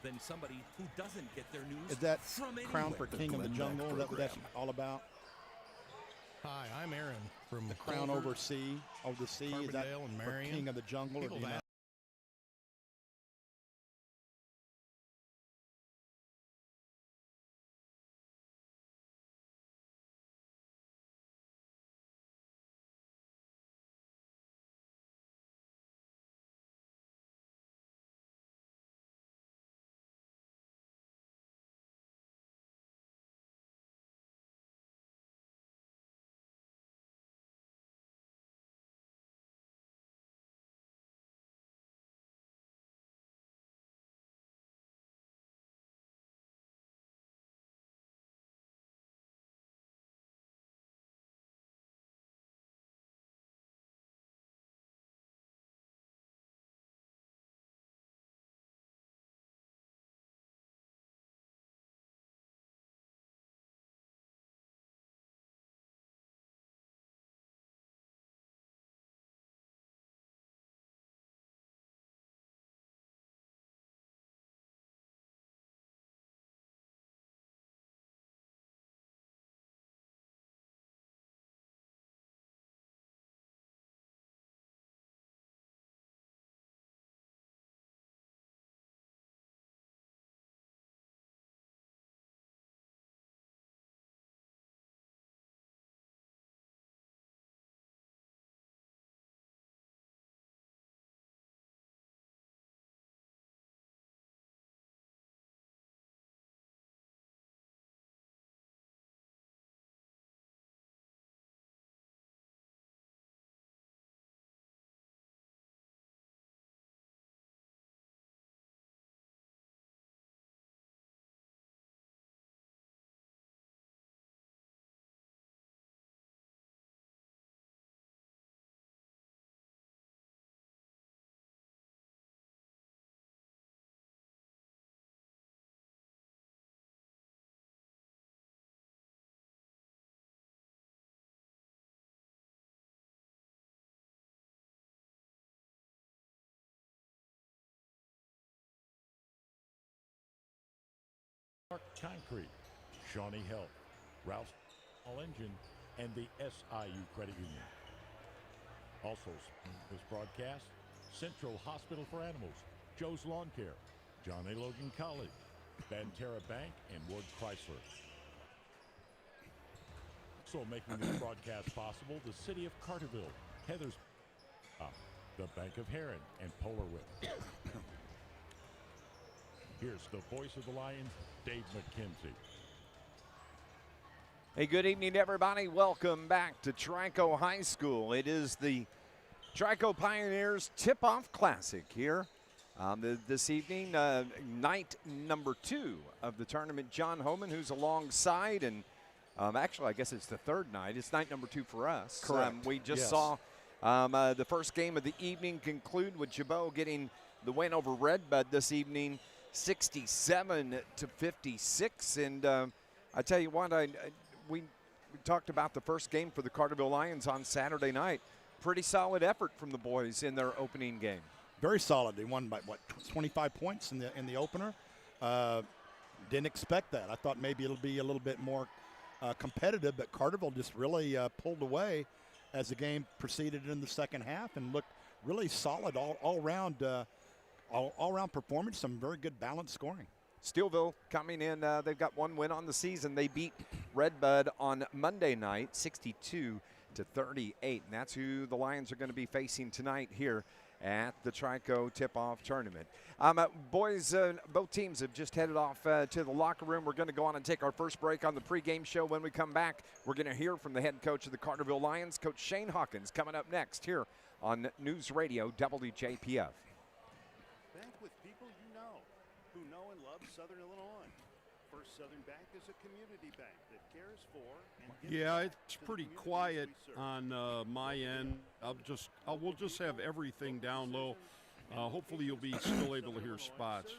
than somebody who doesn't get their news Is that from crown anywhere. for King of the Jungle? Is that what that's all about? Hi, I'm Aaron from The crown over sea, over the sea. Is that Carbondale and for Marion. King of the Jungle? Or do you know? Concrete, Shawnee Health, Rouse All Engine, and the SIU Credit Union. Also, this broadcast, Central Hospital for Animals, Joe's Lawn Care, John A. Logan College, Banterra Bank, and Wood Chrysler. Also making this broadcast possible, the city of Carterville, Heather's, the Bank of Heron, and Polar Whip. Here's the voice of the Lions, Dave McKenzie. Hey, good evening, everybody. Welcome back to Trico High School. It is the Trico Pioneers Tip-Off Classic here this evening, night number 2 of the tournament. John Homan, who's alongside, and actually, I guess it's the third night. It's night number 2 for us. Correct. We just saw the first game of the evening conclude with Gibault getting the win over Redbud this evening, 67-56. And I tell you what, we talked about the first game for the Carterville Lions on Saturday night. Pretty solid effort from the boys in their opening game. Very solid. They won by, what, 25 points in the opener. Didn't expect that. I thought maybe it'll be a little bit more competitive, but Carterville just really pulled away as the game proceeded in the second half and looked really solid all-round performance, some very good balanced scoring. Steeleville coming in, they've got one win on the season. They beat Redbud on Monday night, 62-38, and that's who the Lions are going to be facing tonight here at the Trico Tip-Off Tournament. Boys, both teams have just headed off to the locker room. We're going to go on and take our first break on the pregame show. When we come back, we're going to hear from the head coach of the Carterville Lions, Coach Shane Hawkins, coming up next here on News Radio WJPF. Bank with people you know, who know and love Southern Illinois. First Southern Bank is a community bank that cares for and gives it's pretty quiet on my end. We'll just have everything down low. Hopefully you'll be still able to hear spots.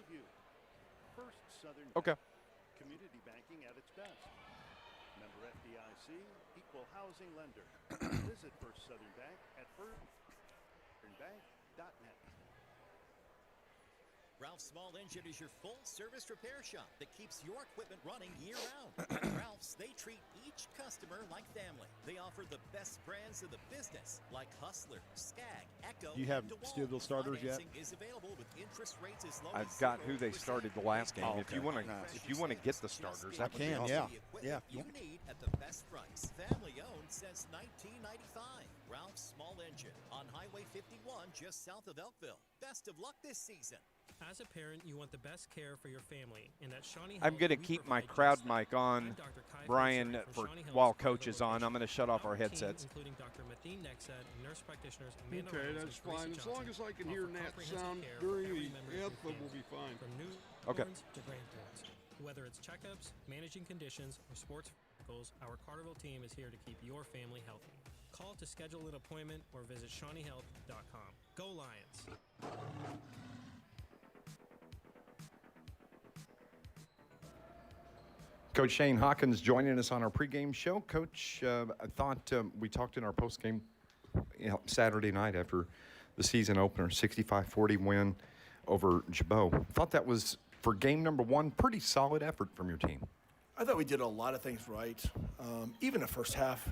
First Southern Okay. Community banking at its best. Member FDIC, equal housing lender. Visit First Southern Bank at firstSouthernBank.net. Ralph's Small Engine is your full-service repair shop that keeps your equipment running year-round. At Ralph's, they treat each customer like family. They offer the best brands in the business, like Hustler, Skag, Echo, Do you have and DeWalt. Steeleville starters yet? Financing is available with interest rates as low I've as got who they 0%. started the last game. Oh, If you okay. want to, Nice. if you want to get the starters, that would be can, awesome. yeah. You need at the best price. Family owned since 1995. Ralph's Small Engine on Highway 51, just south of Elkville. Best of luck this season. As a parent, you want the best care for your family, and at Shawnee I'm Health, going to we keep my provide crowd just that. mic on, I'm Dr. Kai Brian, Fletcher for from Shawnee Health's while Carterville coach is on. location. I'm going to shut off our team, headsets. including Dr. Matheen Nexad and nurse practitioners Amanda Okay, Reynolds that's and Gracie fine. As long Johnson, as I can hear offer Nat comprehensive sound care for during every the member of your anthem, we'll family, be fine. from newborns Okay. to grandparents. Whether it's checkups, managing conditions, or sports physicals, our Carterville team is here to keep your family healthy. Call to schedule an appointment or visit ShawneeHealth.com. Go Lions! Coach Shane Hawkins joining us on our pregame show. Coach, I thought we talked in our postgame Saturday night after the season opener, 65-40 win over Gibault. Thought that was, for game number one, pretty solid effort from your team. I thought we did a lot of things right. Even the first half,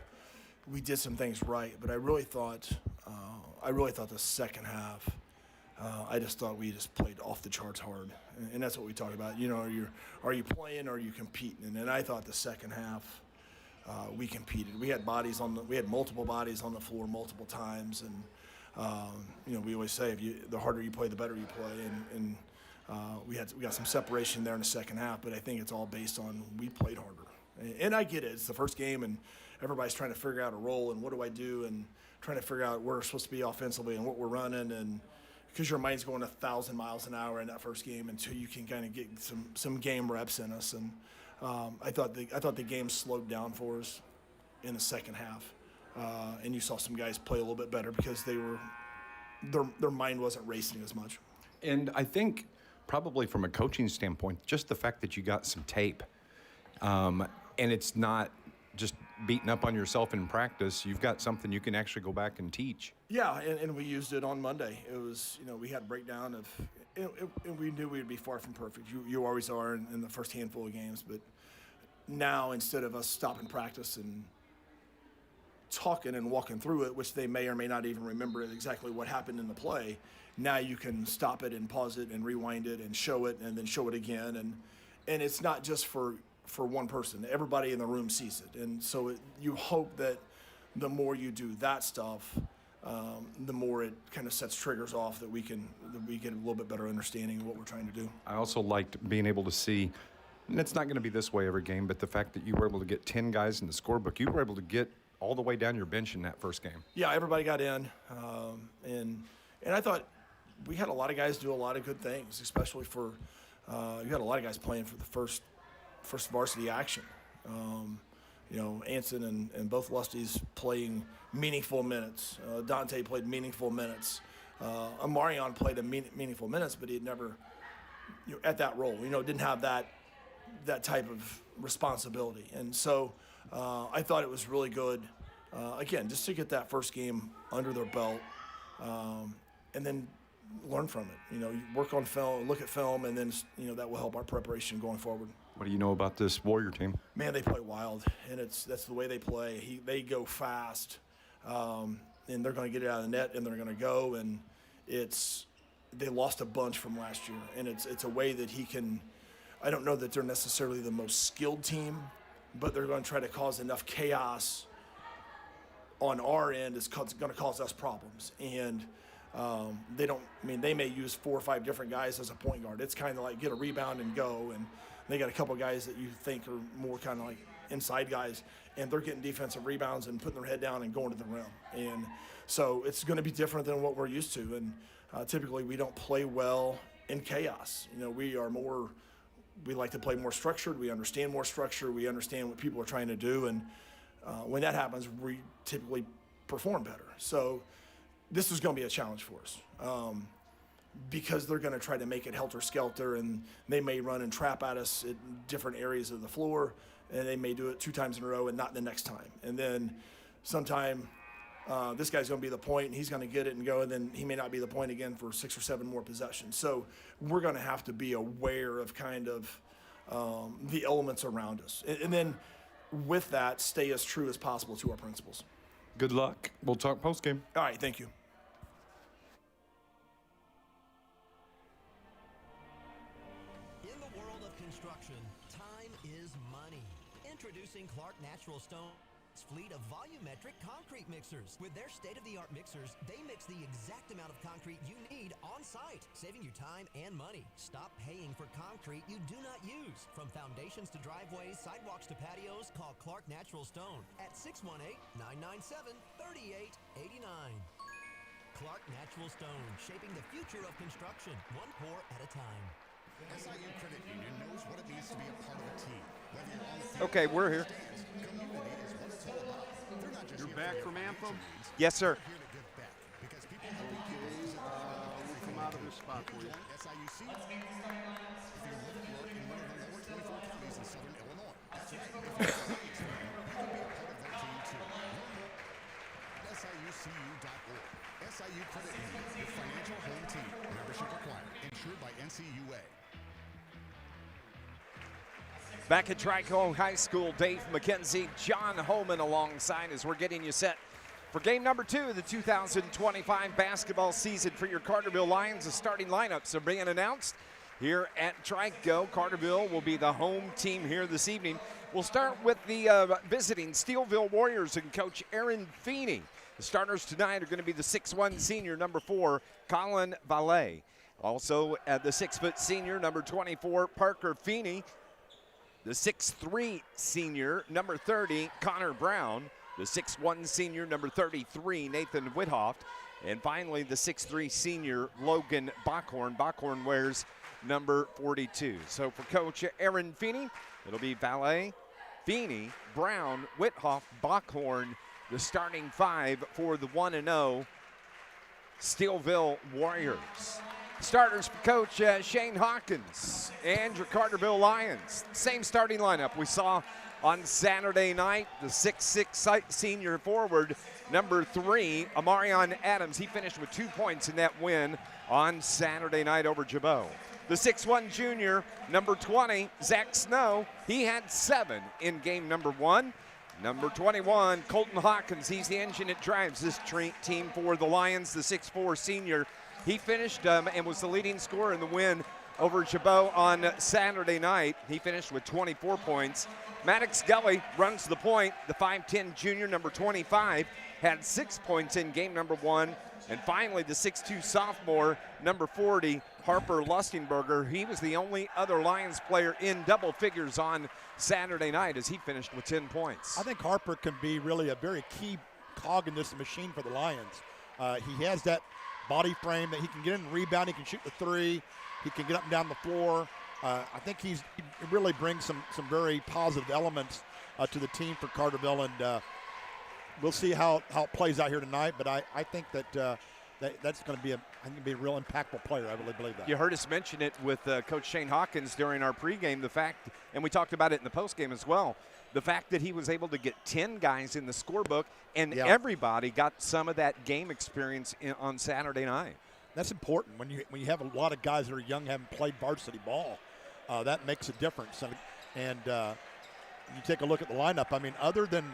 we did some things right, but I really thought the second half, I just thought we just played off the charts hard, and that's what we talked about. You know, are you playing or are you competing? And I thought the second half we competed. We had multiple bodies on the floor multiple times, and you know, we always say the harder you play, the better you play, and we got some separation there in the second half. But I think it's all based on we played harder, and I get it. It's the first game, and everybody's trying to figure out a role and what do I do, and trying to figure out where we're supposed to be offensively and what we're running, and because your mind's going 1,000 miles an hour in that first game until you can kind of get some game reps in us. And I thought the game slowed down for us in the second half, and you saw some guys play a little bit better because their mind wasn't racing as much. And I think probably from a coaching standpoint, just the fact that you got some tape, and it's not just beating up on yourself in practice. You've got something you can actually go back and teach. Yeah, and we used it on Monday. It was, you know, we had a breakdown of, and we knew we'd be far from perfect. You always are in the first handful of games, but now instead of us stopping practice and talking and walking through it, which they may or may not even remember exactly what happened in the play, now you can stop it and pause it and rewind it and show it and then show it again. And it's not just for one person. Everybody in the room sees it. And so you hope that the more you do that stuff, the more it kind of sets triggers off that we get a little bit better understanding of what we're trying to do. I also liked being able to see, and it's not going to be this way every game, but the fact that you were able to get 10 guys in the scorebook, you were able to get all the way down your bench in that first game. Yeah, everybody got in, and I thought we had a lot of guys do a lot of good things, especially for you had a lot of guys playing for the first varsity action. You know, Anson and both Lusties playing meaningful minutes. Dante played meaningful minutes. Amarion played meaningful minutes, but he had never, you know, at that role, you know, didn't have that type of responsibility. And so I thought it was really good, again, just to get that first game under their belt, and then learn from it. You know, work on film, look at film, and then, you know, that will help our preparation going forward. What do you know about this Warrior team? Man, they play wild, and that's the way they play. They go fast, and they're going to get it out of the net, and they're going to go. And they lost a bunch from last year, and it's a way that he can. I don't know that they're necessarily the most skilled team, but they're going to try to cause enough chaos on our end. It's going to cause us problems, and they may use 4 or 5 different guys as a point guard. It's kind of like get a rebound and go, and they got a couple guys that you think are more kind of like inside guys, and they're getting defensive rebounds and putting their head down and going to the rim. And so it's going to be different than what we're used to. And typically we don't play well in chaos. You know, we like to play more structured. We understand more structure. We understand what people are trying to do. And when that happens, we typically perform better. So this is going to be a challenge for us. Because they're going to try to make it helter-skelter, and they may run and trap at us at different areas of the floor, and they may do it 2 times in a row and not the next time. And then sometime this guy's going to be the point, and he's going to get it and go, and then he may not be the point again for 6 or 7 more possessions. So we're going to have to be aware of kind of the elements around us. And then with that, stay as true as possible to our principles. Good luck. We'll talk postgame. All right, thank you. In the world of construction, time is money. Introducing Clark Natural Stone's fleet of volumetric concrete mixers. With their state-of-the-art mixers, they mix the exact amount of concrete you need on site, saving you time and money. Stop paying for concrete you do not use. From foundations to driveways, sidewalks to patios, call Clark Natural Stone at 618-997-3889. Clark Natural Stone, shaping the future of construction, one pour at a time. SIU Credit Union knows what it means to be a part of a team. Whether you're on the field, Okay, we're here. community is what it's all about. They're not just You're here back for from Anthem? Yes, sir. here to give back because people have We'll come out of this spot for you. SIUC. If you live and work in one of the lower 24 counties in southern Illinois, that's right. If you're a Lions fan, you can be a part of their team too. Learn more at SIUCU.org. SIU Credit Union, your financial home team. Membership required. Insured by NCUA. Back at Trico High School, Dave McKenzie, John Homan alongside as we're getting you set for game number 2 of the 2025 basketball season for your Carterville Lions. The starting lineups are being announced here at Trico. Carterville will be the home team here this evening. We'll start with the visiting Steeleville Warriors and Coach Aaron Feeney. The starters tonight are going to be the 6'1 senior, number 4, Colin Valet. Also the 6' senior, number 24, Parker Feeney. The 6'3 senior, number 30, Connor Brown. The 6'1 senior, number 33, Nathan Whithoft. And finally, the 6'3 senior, Logan Bockhorn. Bockhorn wears number 42. So for Coach Aaron Feeney, it'll be Valet, Feeney, Brown, Whithoft, Bockhorn, the starting 5 for the 1-0 Steeleville Warriors. Starters for Coach Shane Hawkins and your Carterville Lions. Same starting lineup we saw on Saturday night. The 6'6 senior forward, number 3, Amarion Adams. He finished with 2 points in that win on Saturday night over Gibault. The 6'1 junior, number 20, Zach Snow. He had 7 in game number 1. Number 21, Colton Hawkins. He's the engine that drives this team for the Lions. The 6'4 senior. He finished and was the leading scorer in the win over Gibault on Saturday night. He finished with 24 points. Maddox Gully runs the point. The 5'10 junior, number 25, had 6 points in game number 1. And finally, the 6'2 sophomore, number 40, Harper Lustenberger. He was the only other Lions player in double figures on Saturday night as he finished with 10 points. I think Harper can be really a very key cog in this machine for the Lions. He has that body frame that he can get in and rebound. He can shoot the 3. He can get up and down the floor. I think he really brings some very positive elements to the team for Carterville, and we'll see how it plays out here tonight. But I think that's going to be a real impactful player. I really believe that. You heard us mention it with Coach Shane Hawkins during our pregame. The fact, and we talked about it in the postgame as well, the fact that he was able to get 10 guys in the scorebook, and everybody got some of that game experience on Saturday night. That's important when you have a lot of guys that are young, haven't played varsity ball. That makes a difference. And you take a look at the lineup. I mean, other than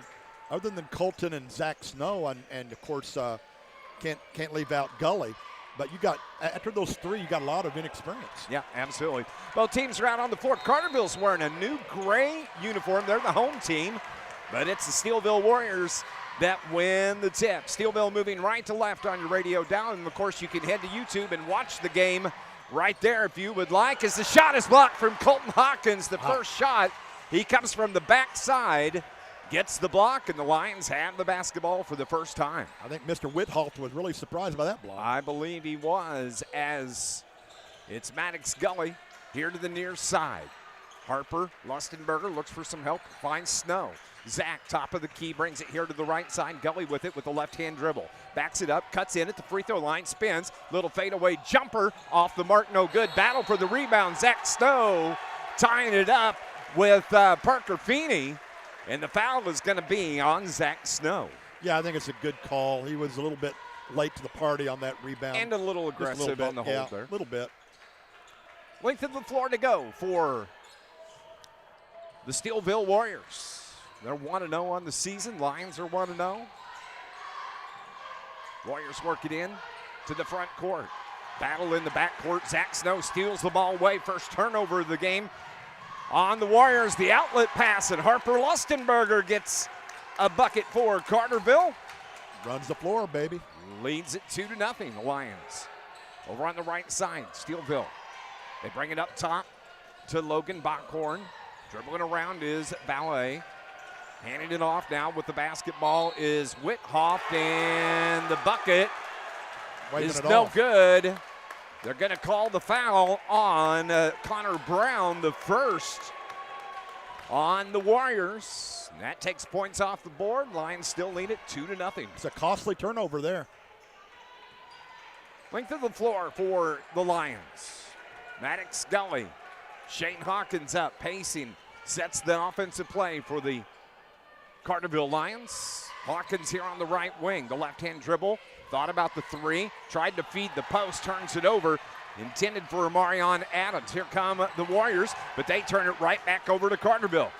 Colton and Zach Snow, and of course can't leave out Gully. But you got, after those 3, you got a lot of inexperience. Yeah, absolutely. Both teams are out on the floor. Carterville's wearing a new gray uniform. They're the home team, but it's the Steeleville Warriors that win the tip. Steeleville moving right to left on your radio dial, and of course you can head to YouTube and watch the game right there if you would like, as the shot is blocked from Colton Hawkins. The first shot, he comes from the backside, gets the block, and the Lions have the basketball for the first time. I think Mr. Whitholt was really surprised by that block. I believe he was, as it's Maddox Gully here to the near side. Harper Lustenberger looks for some help, finds Snow. Zach, top of the key, brings it here to the right side. Gully with it with the left-hand dribble. Backs it up, cuts in at the free throw line, spins. Little fadeaway jumper off the mark, no good. Battle for the rebound. Zach Snow tying it up with Parker Feeney. And the foul is going to be on Zach Snow. Yeah, I think it's a good call. He was a little bit late to the party on that rebound. And a little Just a aggressive bit, on the hold there. A little bit. Length of the floor to go for the Steeleville Warriors. They're 1-0 on the season. Lions are 1-0. Warriors work it in to the front court. Battle in the backcourt. Zach Snow steals the ball away. First turnover of the game on the Warriors. The outlet pass, and Harper Lustenberger gets a bucket for Carterville. Runs the floor, baby. Leads it 2-0, the Lions. Over on the right side, Steeleville. They bring it up top to Logan Bockhorn. Dribbling around is Ballet. Handing it off now with the basketball is Whithoff, and the bucket is no good. They're going to call the foul on Connor Brown, the first on the Warriors. And that takes points off the board. Lions still lead it 2-0. It's a costly turnover there. Length of the floor for the Lions. Maddox Gully. Shane Hawkins up, pacing, sets the offensive play for the Carterville Lions. Hawkins here on the right wing. The left-hand dribble. Thought about the three. Tried to feed the post. Turns it over. Intended for Amarion Adams. Here come the Warriors, but they turn it right back over to Carterville.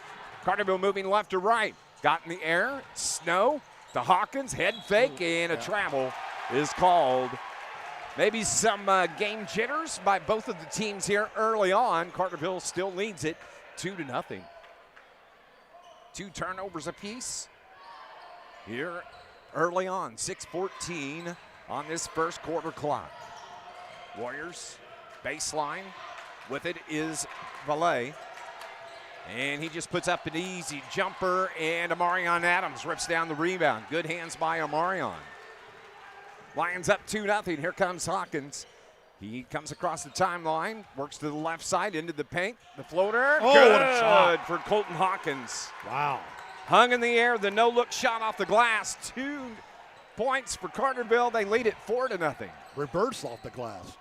Carterville moving left to right. Got in the air. Snow to Hawkins. Head fake, and a travel is called. Maybe some game jitters by both of the teams here early on. Carterville still leads it 2-0. 2 turnovers apiece here early on. 6:14 on this first quarter clock. Warriors baseline. With it is Valet. And he just puts up an easy jumper, and Amarion Adams rips down the rebound. Good hands by Amarion. Lions up 2-0. Here comes Hawkins. He comes across the timeline, works to the left side, into the paint. The floater, what a shot for Colton Hawkins. Wow. Hung in the air, the no-look shot off the glass. 2 points for Carterville. They lead it 4-0. Reverse off the glass.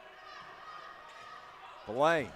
Belay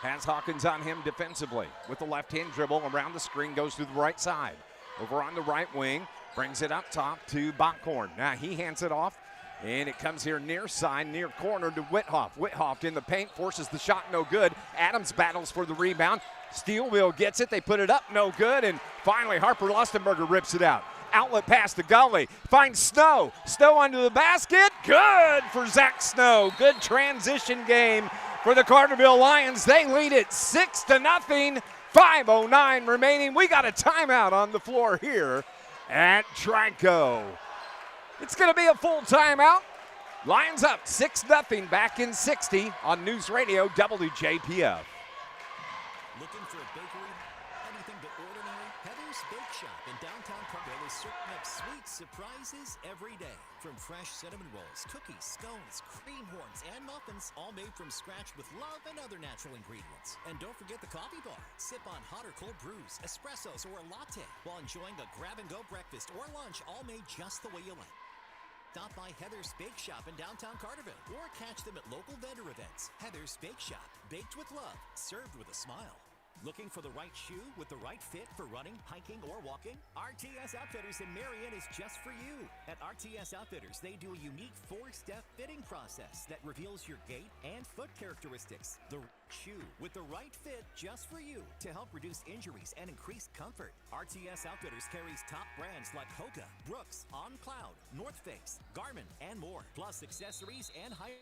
has Hawkins on him defensively with the left-hand dribble around the screen, goes to the right side. Over on the right wing, brings it up top to Bockhorn. Now he hands it off, and it comes here near side, near corner to Whithoff. Whithoff in the paint, forces the shot, no good. Adams battles for the rebound. Steeleville gets it, they put it up, no good, and finally Harper Lustenberger rips it out. Outlet pass to Gully, finds Snow. Snow under the basket, good for Zach Snow. Good transition game for the Carterville Lions. They lead it 6-0, 5:09 remaining. We got a timeout on the floor here at Trico. It's going to be a full timeout. Lions up 6-0, back in 60 on News Radio WJPF. Looking for a bakery? Anything but ordinary? Heather's Bake Shop in downtown Carterville is serving up sweet surprises every day. From fresh cinnamon rolls, cookies, scones, cream horns, and muffins, all made from scratch with love and other natural ingredients. And don't forget the coffee bar. Sip on hot or cold brews, espressos, or a latte while enjoying a grab-and-go breakfast or lunch, all made just the way you like. Stop by Heather's Bake Shop in downtown Carterville or catch them at local vendor events. Heather's Bake Shop, baked with love, served with a smile. Looking for the right shoe with the right fit for running, hiking, or walking? RTS Outfitters in Marion is just for you. At RTS Outfitters, they do a unique 4-step fitting process that reveals your gait and foot characteristics. The shoe with the right fit just for you to help reduce injuries and increase comfort. RTS Outfitters carries top brands like Hoka, Brooks, On Cloud, North Face, Garmin, and more, plus accessories and high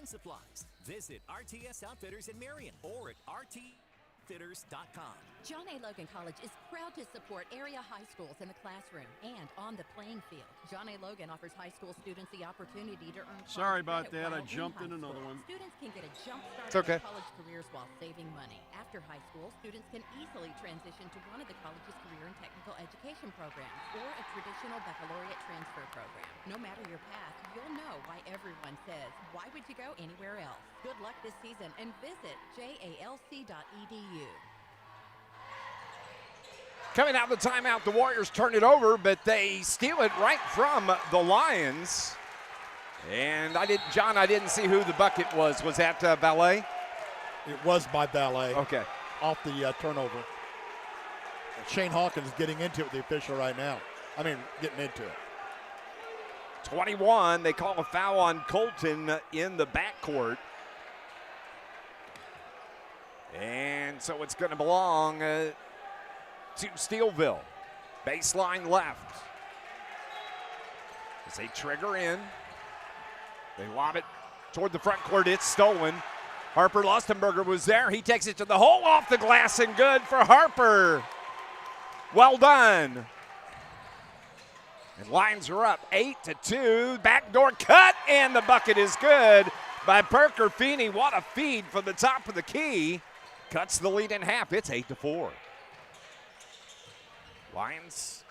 supplies. Visit RTS Outfitters in Marion or at RTFitters.com. John A. Logan College is proud to support area high schools in the classroom and on the playing field. John A. Logan offers high school students the opportunity to earn Sorry about credit that. I while jumped in high another school. one. Students can get a jump start It's okay. in their college careers while saving money. After high school, students can easily transition to one of the college's career and technical education programs or a traditional baccalaureate transfer program. No matter your path, you'll know why everyone says, why would you go anywhere else? Good luck this season and visit jalc.edu. Coming out of the timeout, the Warriors turn it over, but they steal it right from the Lions. And I didn't see who the bucket was. Was that Ballet? It was by Ballet. Okay. Off the turnover. Shane Hawkins getting into it with the official right now. Getting into it. 21. They call a foul on Colton in the backcourt. And so it's going to belong to Steeleville. Baseline left. As they trigger in, they lob it toward the front court. It's stolen. Harper Lustenberger was there. He takes it to the hole, off the glass, and good for Harper. Well done. And Lions are up 8-2. Backdoor cut, and the bucket is good by Parker Feeney. What a feed from the top of the key. Cuts the lead in half. It's 8-4. Lions,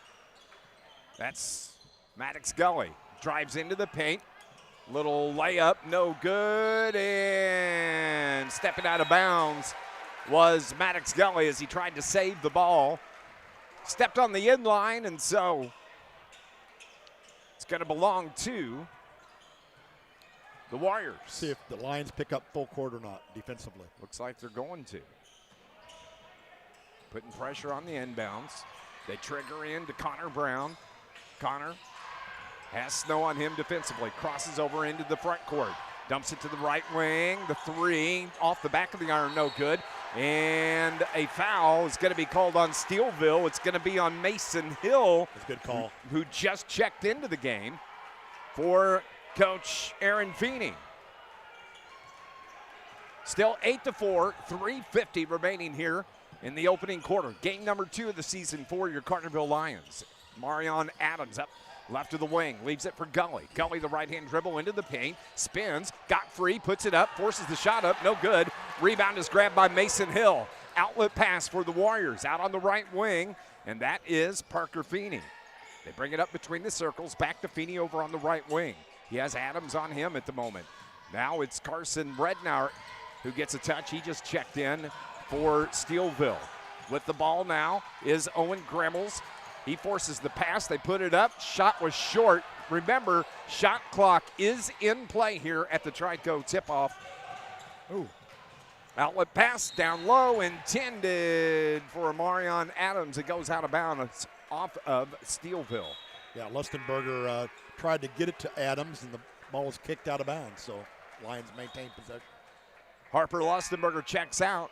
that's Maddox Gully. Drives into the paint. Little layup, no good, and stepping out of bounds was Maddox Gully as he tried to save the ball. Stepped on the end line, and so it's going to belong to the Warriors. See if the Lions pick up full court or not defensively. Looks like they're going to. Putting pressure on the inbounds. They trigger in to Connor Brown. Connor has snow on him defensively. Crosses over into the front court. Dumps it to the right wing. The three off the back of the iron, no good. And a foul is going to be called on Steeleville. It's going to be on Mason Hill. That's a good call. Who just checked into the game for Coach Aaron Feeney. Still 8-4, 3:50 remaining here in the opening quarter. Game number 2 of the season for your Carterville Lions. Marion Adams up left of the wing, leaves it for Gully. Gully, the right-hand dribble into the paint, spins, got free, puts it up, forces the shot up, no good. Rebound is grabbed by Mason Hill. Outlet pass for the Warriors, out on the right wing, and that is Parker Feeney. They bring it up between the circles, back to Feeney over on the right wing. He has Adams on him at the moment. Now it's Carson Rednauer who gets a touch. He just checked in for Steeleville. With the ball now is Owen Gremmels. He forces the pass. They put it up. Shot was short. Remember, shot clock is in play here at the Trico Tip-Off. Ooh. Outlet pass down low, intended for Marion Adams. It goes out of bounds off of Steeleville. Yeah, Lustenberger tried to get it to Adams, and the ball was kicked out of bounds, so Lions maintain possession. Harper Lustenberger checks out.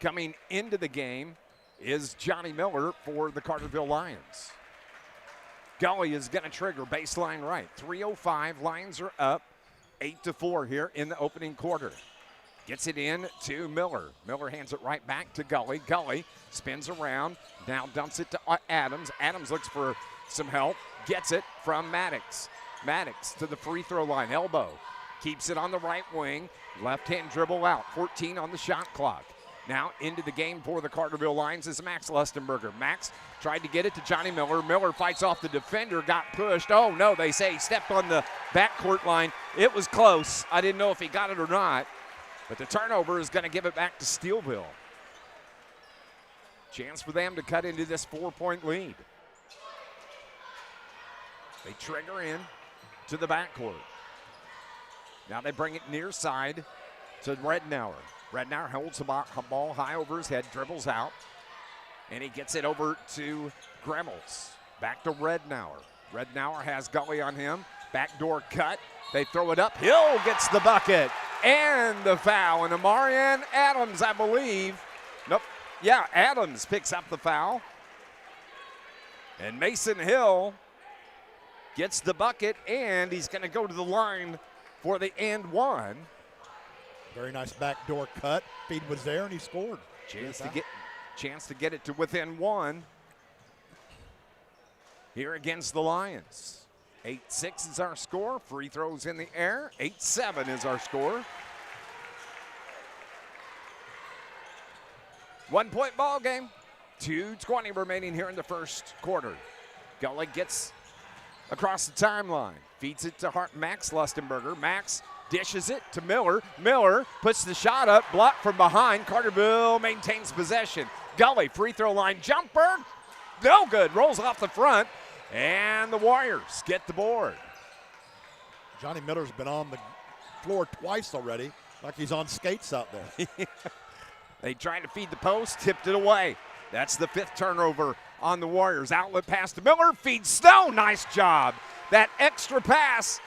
Coming into the game is Johnny Miller for the Carterville Lions. Gully is going to trigger baseline right. 3:05, Lions are up 8-4 here in the opening quarter. Gets it in to Miller. Miller hands it right back to Gully. Gully spins around, now dumps it to Adams. Adams looks for some help, gets it from Maddox. Maddox to the free throw line, elbow. Keeps it on the right wing, left-hand dribble out. 14 on the shot clock. Now into the game for the Carterville Lions is Max Lustenberger. Max tried to get it to Johnny Miller. Miller fights off the defender, got pushed. Oh, no, they say he stepped on the backcourt line. It was close. I didn't know if he got it or not. But the turnover is going to give it back to Steeleville. Chance for them to cut into this 4-point lead. They trigger in to the backcourt. Now they bring it near side to Rednauer. Rednauer holds the ball high over his head, dribbles out, and he gets it over to Gremmels. Back to Rednauer. Rednauer has Gully on him. Backdoor cut. They throw it up. Hill gets the bucket and the foul. And Amarian Adams, I believe. Nope. Yeah, Adams picks up the foul. And Mason Hill gets the bucket, and he's going to go to the line for the and one. Very nice backdoor cut. Feed was there, and he scored. Chance to get it to within one here against the Lions. 8-6 is our score. Free throws in the air. 8-7 is our score. 1-point ball game. 2:20 remaining here in the first quarter. Gully gets across the timeline. Feeds it to Max Lustenberger. Max dishes it to Miller. Miller puts the shot up, blocked from behind. Carterville maintains possession. Gully, free throw line jumper. No good. Rolls off the front. And the Warriors get the board. Johnny Miller's been on the floor twice already, like he's on skates out there. They tried to feed the post, tipped it away. That's the 5th turnover on the Warriors. Outlet pass to Miller, feeds Snow. Nice job. That extra pass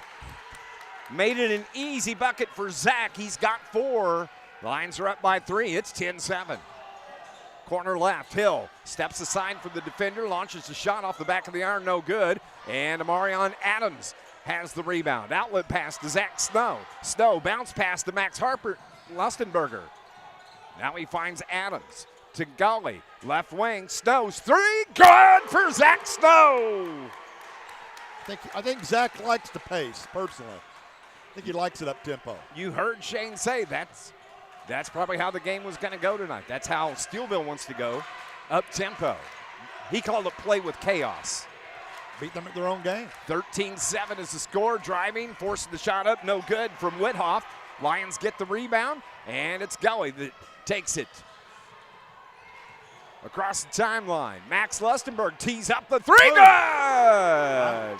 made it an easy bucket for Zach. He's got 4. Lions are up by 3. It's 10-7. Corner left, Hill steps aside from the defender, launches the shot off the back of the iron, no good. And Amarion Adams has the rebound. Outlet pass to Zach Snow. Snow bounce pass to Max Lustenberger. Now he finds Adams to Gully. Left wing, Snow's 3, good for Zach Snow. I think Zach likes the pace, personally. I think he likes it up tempo. You heard Shane say that's probably how the game was going to go tonight. That's how Steeleville wants to go, up tempo. He called it play with chaos. Beat them at their own game. 13-7 is the score. Driving, forcing the shot up, no good from Whithoff. Lions get the rebound, and it's Gully that takes it across the timeline. Max Lustenberg tees up the 3, good!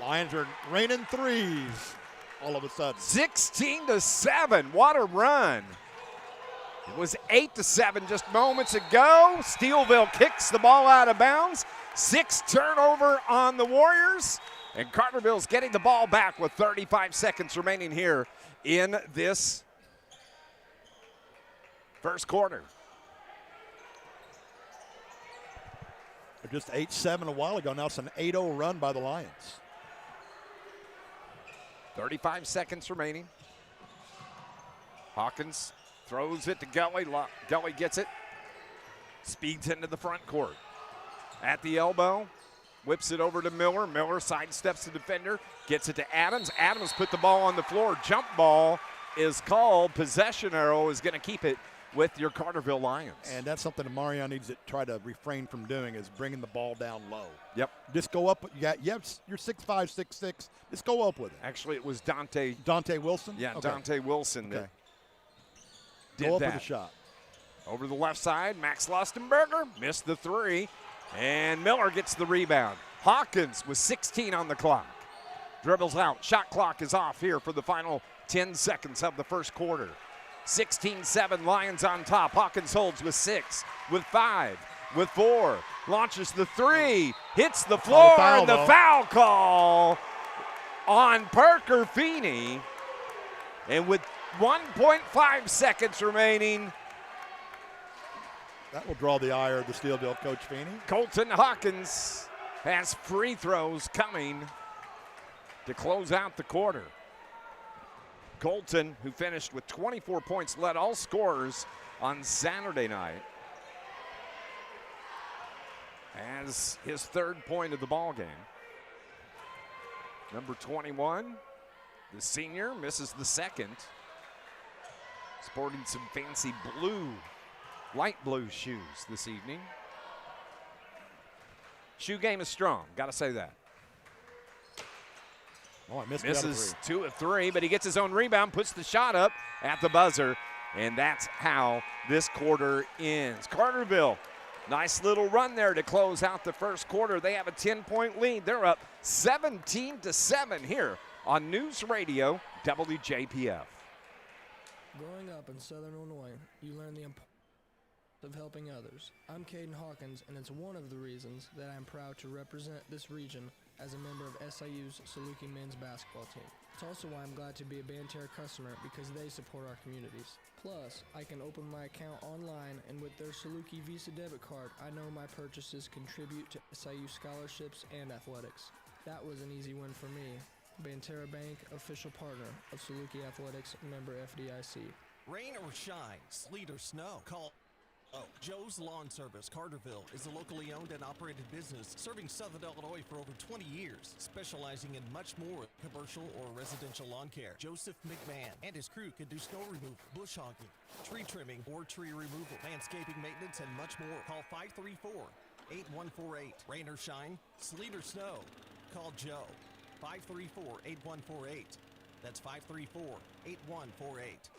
Lions are raining threes all of a sudden. 16-7, what a run. It was 8-7 just moments ago. Steeleville kicks the ball out of bounds. 6 turnover on the Warriors. And Carterville's getting the ball back with 35 seconds remaining here in this first quarter. They're just 8-7 a while ago. Now it's an 8-0 run by the Lions. 35 seconds remaining. Hawkins throws it to Gully. Gully gets it. Speeds into the front court. At the elbow, whips it over to Miller. Miller sidesteps the defender, gets it to Adams. Adams put the ball on the floor. Jump ball is called. Possession arrow is going to keep it with your Carterville Lions. And that's something that Marion needs to try to refrain from doing, is bringing the ball down low. Yep. Just go up. You're 6'5", 6'6". Just go up with it. Actually, it was Dante Wilson? Yeah, okay. Dante Wilson that did go up that. with a shot. Over the left side, Max Lustenberger missed the 3, and Miller gets the rebound. Hawkins with 16 on the clock. Dribbles out. Shot clock is off here for the final 10 seconds of the first quarter. 16-7, Lions on top. Hawkins holds with 6, with 5, with 4. Launches the 3, hits the floor, and the foul call on Parker Feeney. And with 1.5 seconds remaining, that will draw the ire of the Steeleville coach, Feeney. Colton Hawkins has free throws coming to close out the quarter. Colton, who finished with 24 points, led all scorers on Saturday night, has his 3rd point of the ball game. Number 21, the senior, misses the 2nd. Sporting some fancy light blue shoes this evening. Shoe game is strong, got to say that. Oh, I misses 2 of 3, but he gets his own rebound, puts the shot up at the buzzer, and that's how this quarter ends. Carterville, nice little run there to close out the first quarter. They have a 10-point lead. They're up 17-7 here on News Radio WJPF. Growing up in Southern Illinois, you learn the importance of helping others. I'm Caden Hawkins, and it's one of the reasons that I'm proud to represent this region as a member of SIU's Saluki men's basketball team. It's also why I'm glad to be a Banterra customer, because they support our communities. Plus, I can open my account online, and with their Saluki Visa debit card, I know my purchases contribute to SIU scholarships and athletics. That was an easy win for me. Banterra Bank, official partner of Saluki Athletics, member FDIC. Rain or shine, sleet or snow, call Joe's Lawn Service, Carterville, is a locally owned and operated business serving Southern Illinois for over 20 years, specializing in much more commercial or residential lawn care. Joseph McMahon and his crew can do snow removal, bush hogging, tree trimming, or tree removal, landscaping maintenance, and much more. Call 534-8148. Rain or shine, sleet or snow, call Joe. 534-8148. That's 534-8148.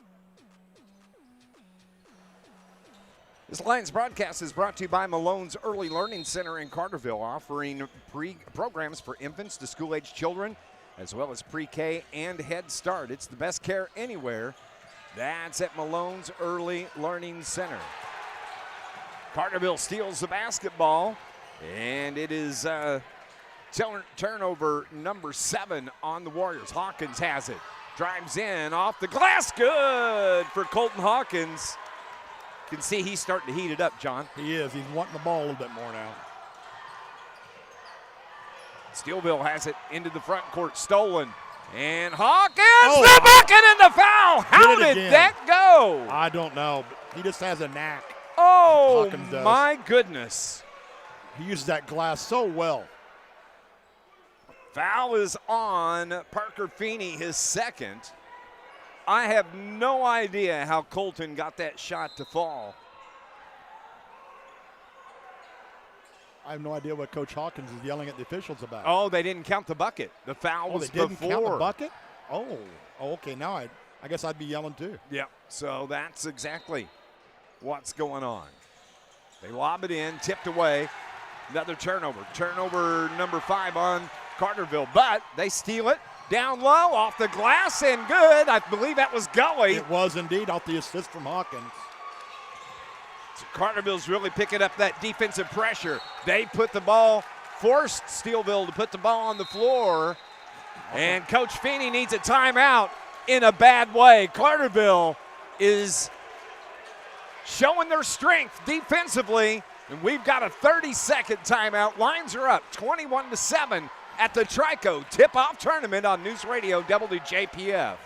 This Lions broadcast is brought to you by Malone's Early Learning Center in Carterville, offering programs for infants to school-age children, as well as pre-K and Head Start. It's the best care anywhere. That's at Malone's Early Learning Center. Carterville steals the basketball, and it is Turnover number 7 on the Warriors. Hawkins has it. Drives in off the glass. Good for Colton Hawkins. You can see he's starting to heat it up, John. He is. He's wanting the ball a little bit more now. Steeleville has it into the front court. Stolen. And Hawkins, the bucket and the foul. How did that go? I don't know. But he just has a knack. Oh, my goodness. He uses that glass so well. Foul is on Parker Feeney, his second. I have no idea how Colton got that shot to fall. I have no idea what Coach Hawkins is yelling at the officials about. Oh, they didn't count the bucket. The foul was they didn't before. count the bucket? Oh, okay. Now I guess I'd be yelling too. Yep. So that's exactly what's going on. They lob it in, tipped away. Another turnover. Turnover number 5 on Carterville, but they steal it down low off the glass and good. I believe that was Gully. It was indeed off the assist from Hawkins. So Carterville's really picking up that defensive pressure. They put the ball, forced Steeleville to put the ball on the floor, and Coach Feeney needs a timeout in a bad way. Carterville is showing their strength defensively, and we've got a 30-second timeout. Lines are up 21-7 at the Trico Tip-Off Tournament on News Radio WJPF.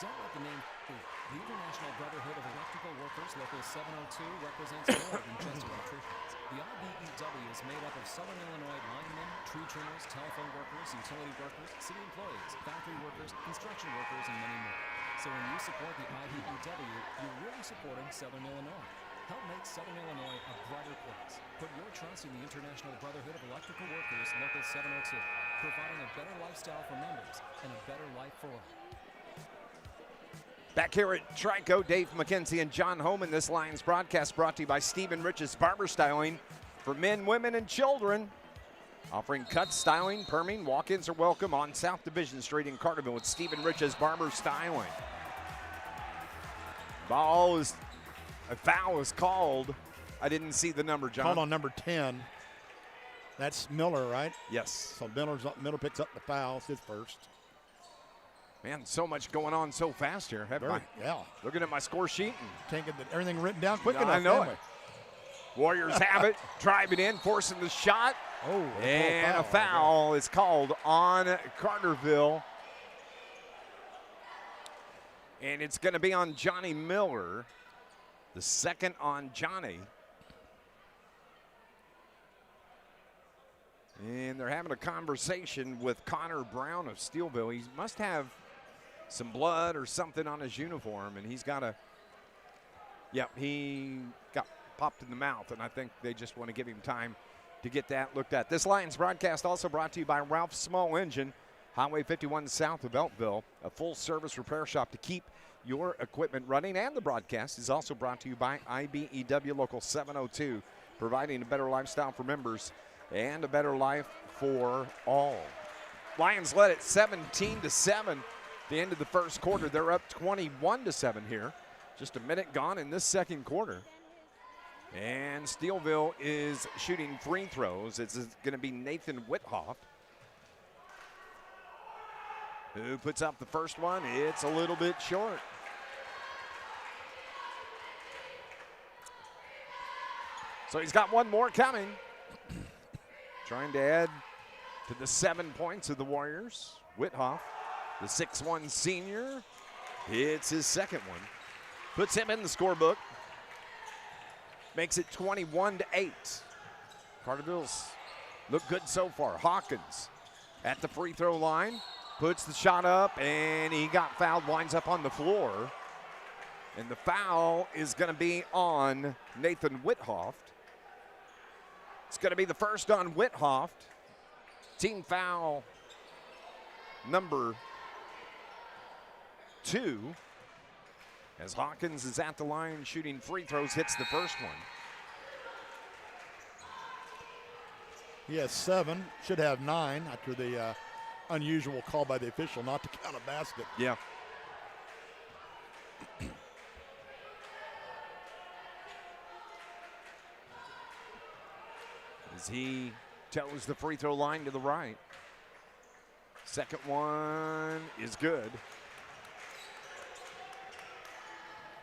Don't let the name fool. The International Brotherhood of Electrical Workers, Local 702, represents more than just electricians. The IBEW is made up of Southern Illinois linemen, tree trimmers, telephone workers, utility workers, city employees, factory workers, construction workers, and many more. So when you support the IBEW, you're really supporting Southern Illinois. Help make Southern Illinois a brighter place. Put your trust in the International Brotherhood of Electrical Workers, Local 702, providing a better lifestyle for members and a better life for all. Back here at Trico, Dave McKenzie and John Homan. This Lions broadcast brought to you by Stephen Rich's Barber Styling for men, women, and children. Offering cuts, styling, perming. Walk-ins are welcome on South Division Street in Carterville with Stephen Rich's Barber Styling. A foul is called. I didn't see the number, John. Called on number 10. That's Miller, right? Yes. So Miller picks up the foul. It's his first. Man, so much going on so fast here. Yeah. Looking at my score sheet. Can't get everything written down quick enough. I know it. Warriors have it. Drive it in, forcing the shot. Oh, and a foul is called on Carterville. And it's going to be on Johnny Miller. The second on Johnny. And they're having a conversation with Connor Brown of Steeleville. He must have some blood or something on his uniform, and he's got he got popped in the mouth, and I think they just want to give him time to get that looked at. This Lions broadcast also brought to you by Ralph's Small Engine, Highway 51 south of Elkville, a full-service repair shop to keep your equipment running. And the broadcast is also brought to you by IBEW Local 702, providing a better lifestyle for members and a better life for all. Lions led at 17-7 the end of the first quarter. They're up 21-7 here. Just a minute gone in this second quarter. And Steeleville is shooting free throws. It's going to be Nathan Whithoff who puts up the first one. It's a little bit short. So he's got one more coming. Trying to add to the 7 points of the Warriors. Whithoff, the 6'1 senior, hits his second one. Puts him in the scorebook. Makes it 21-8. Carterville's look good so far. Hawkins at the free throw line. Puts the shot up, and he got fouled, winds up on the floor. And the foul is going to be on Nathan Whithoff. It's going to be the first on Whithoff. Team foul number 2. As Hawkins is at the line shooting free throws, hits the first one. He has 7, should have 9 after the unusual call by the official not to count a basket. Yeah. As he toes the free throw line to the right. Second one is good.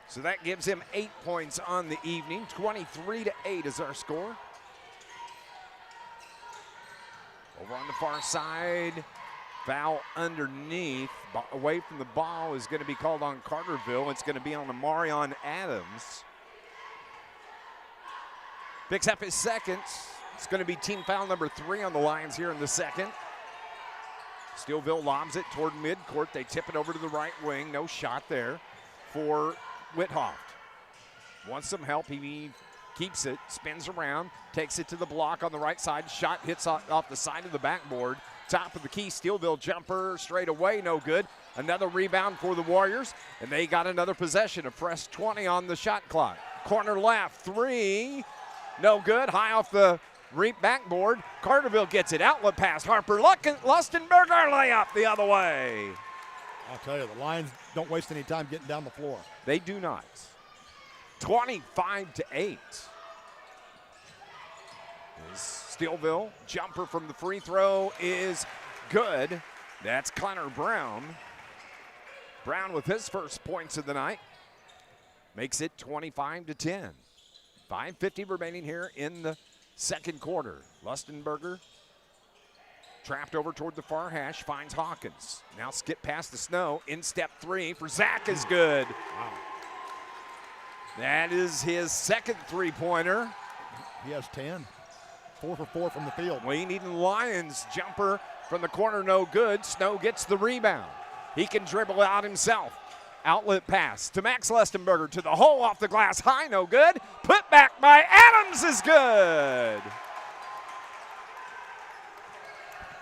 So that gives him 8 points on the evening. 23-8 is our score. Over on the far side, foul underneath. Away from the ball is going to be called on Carterville. It's going to be on Amarion Adams. Picks up his second. It's going to be team foul number 3 on the Lions here in the second. Steeleville lobs it toward midcourt. They tip it over to the right wing. No shot there for Whithoft. Wants some help. He keeps it, spins around, takes it to the block on the right side. Shot hits off the side of the backboard. Top of the key, Steeleville jumper straight away, no good. Another rebound for the Warriors, and they got another possession. A fresh 20 on the shot clock. Corner left, 3, no good. High off the backboard. Carterville gets it. Outlet pass. Harper Lustenberger layup the other way. I'll tell you, the Lions don't waste any time getting down the floor. They do not. 25-8. Steeleville jumper from the free throw is good. That's Connor Brown. Brown with his first points of the night. Makes it 25-10. 5:50 remaining here in the second quarter. Lustenberger trapped over toward the far hash, finds Hawkins. Now skip past the snow. In step 3 for Zach is good. Wow. That is his second three-pointer. He has 10. 4 for 4 from the field. Wayne Eden Lions jumper from the corner, no good. Snow gets the rebound. He can dribble out himself. Outlet pass to Max Lustenberger to the hole off the glass. High, no good. Put back by Adams is good.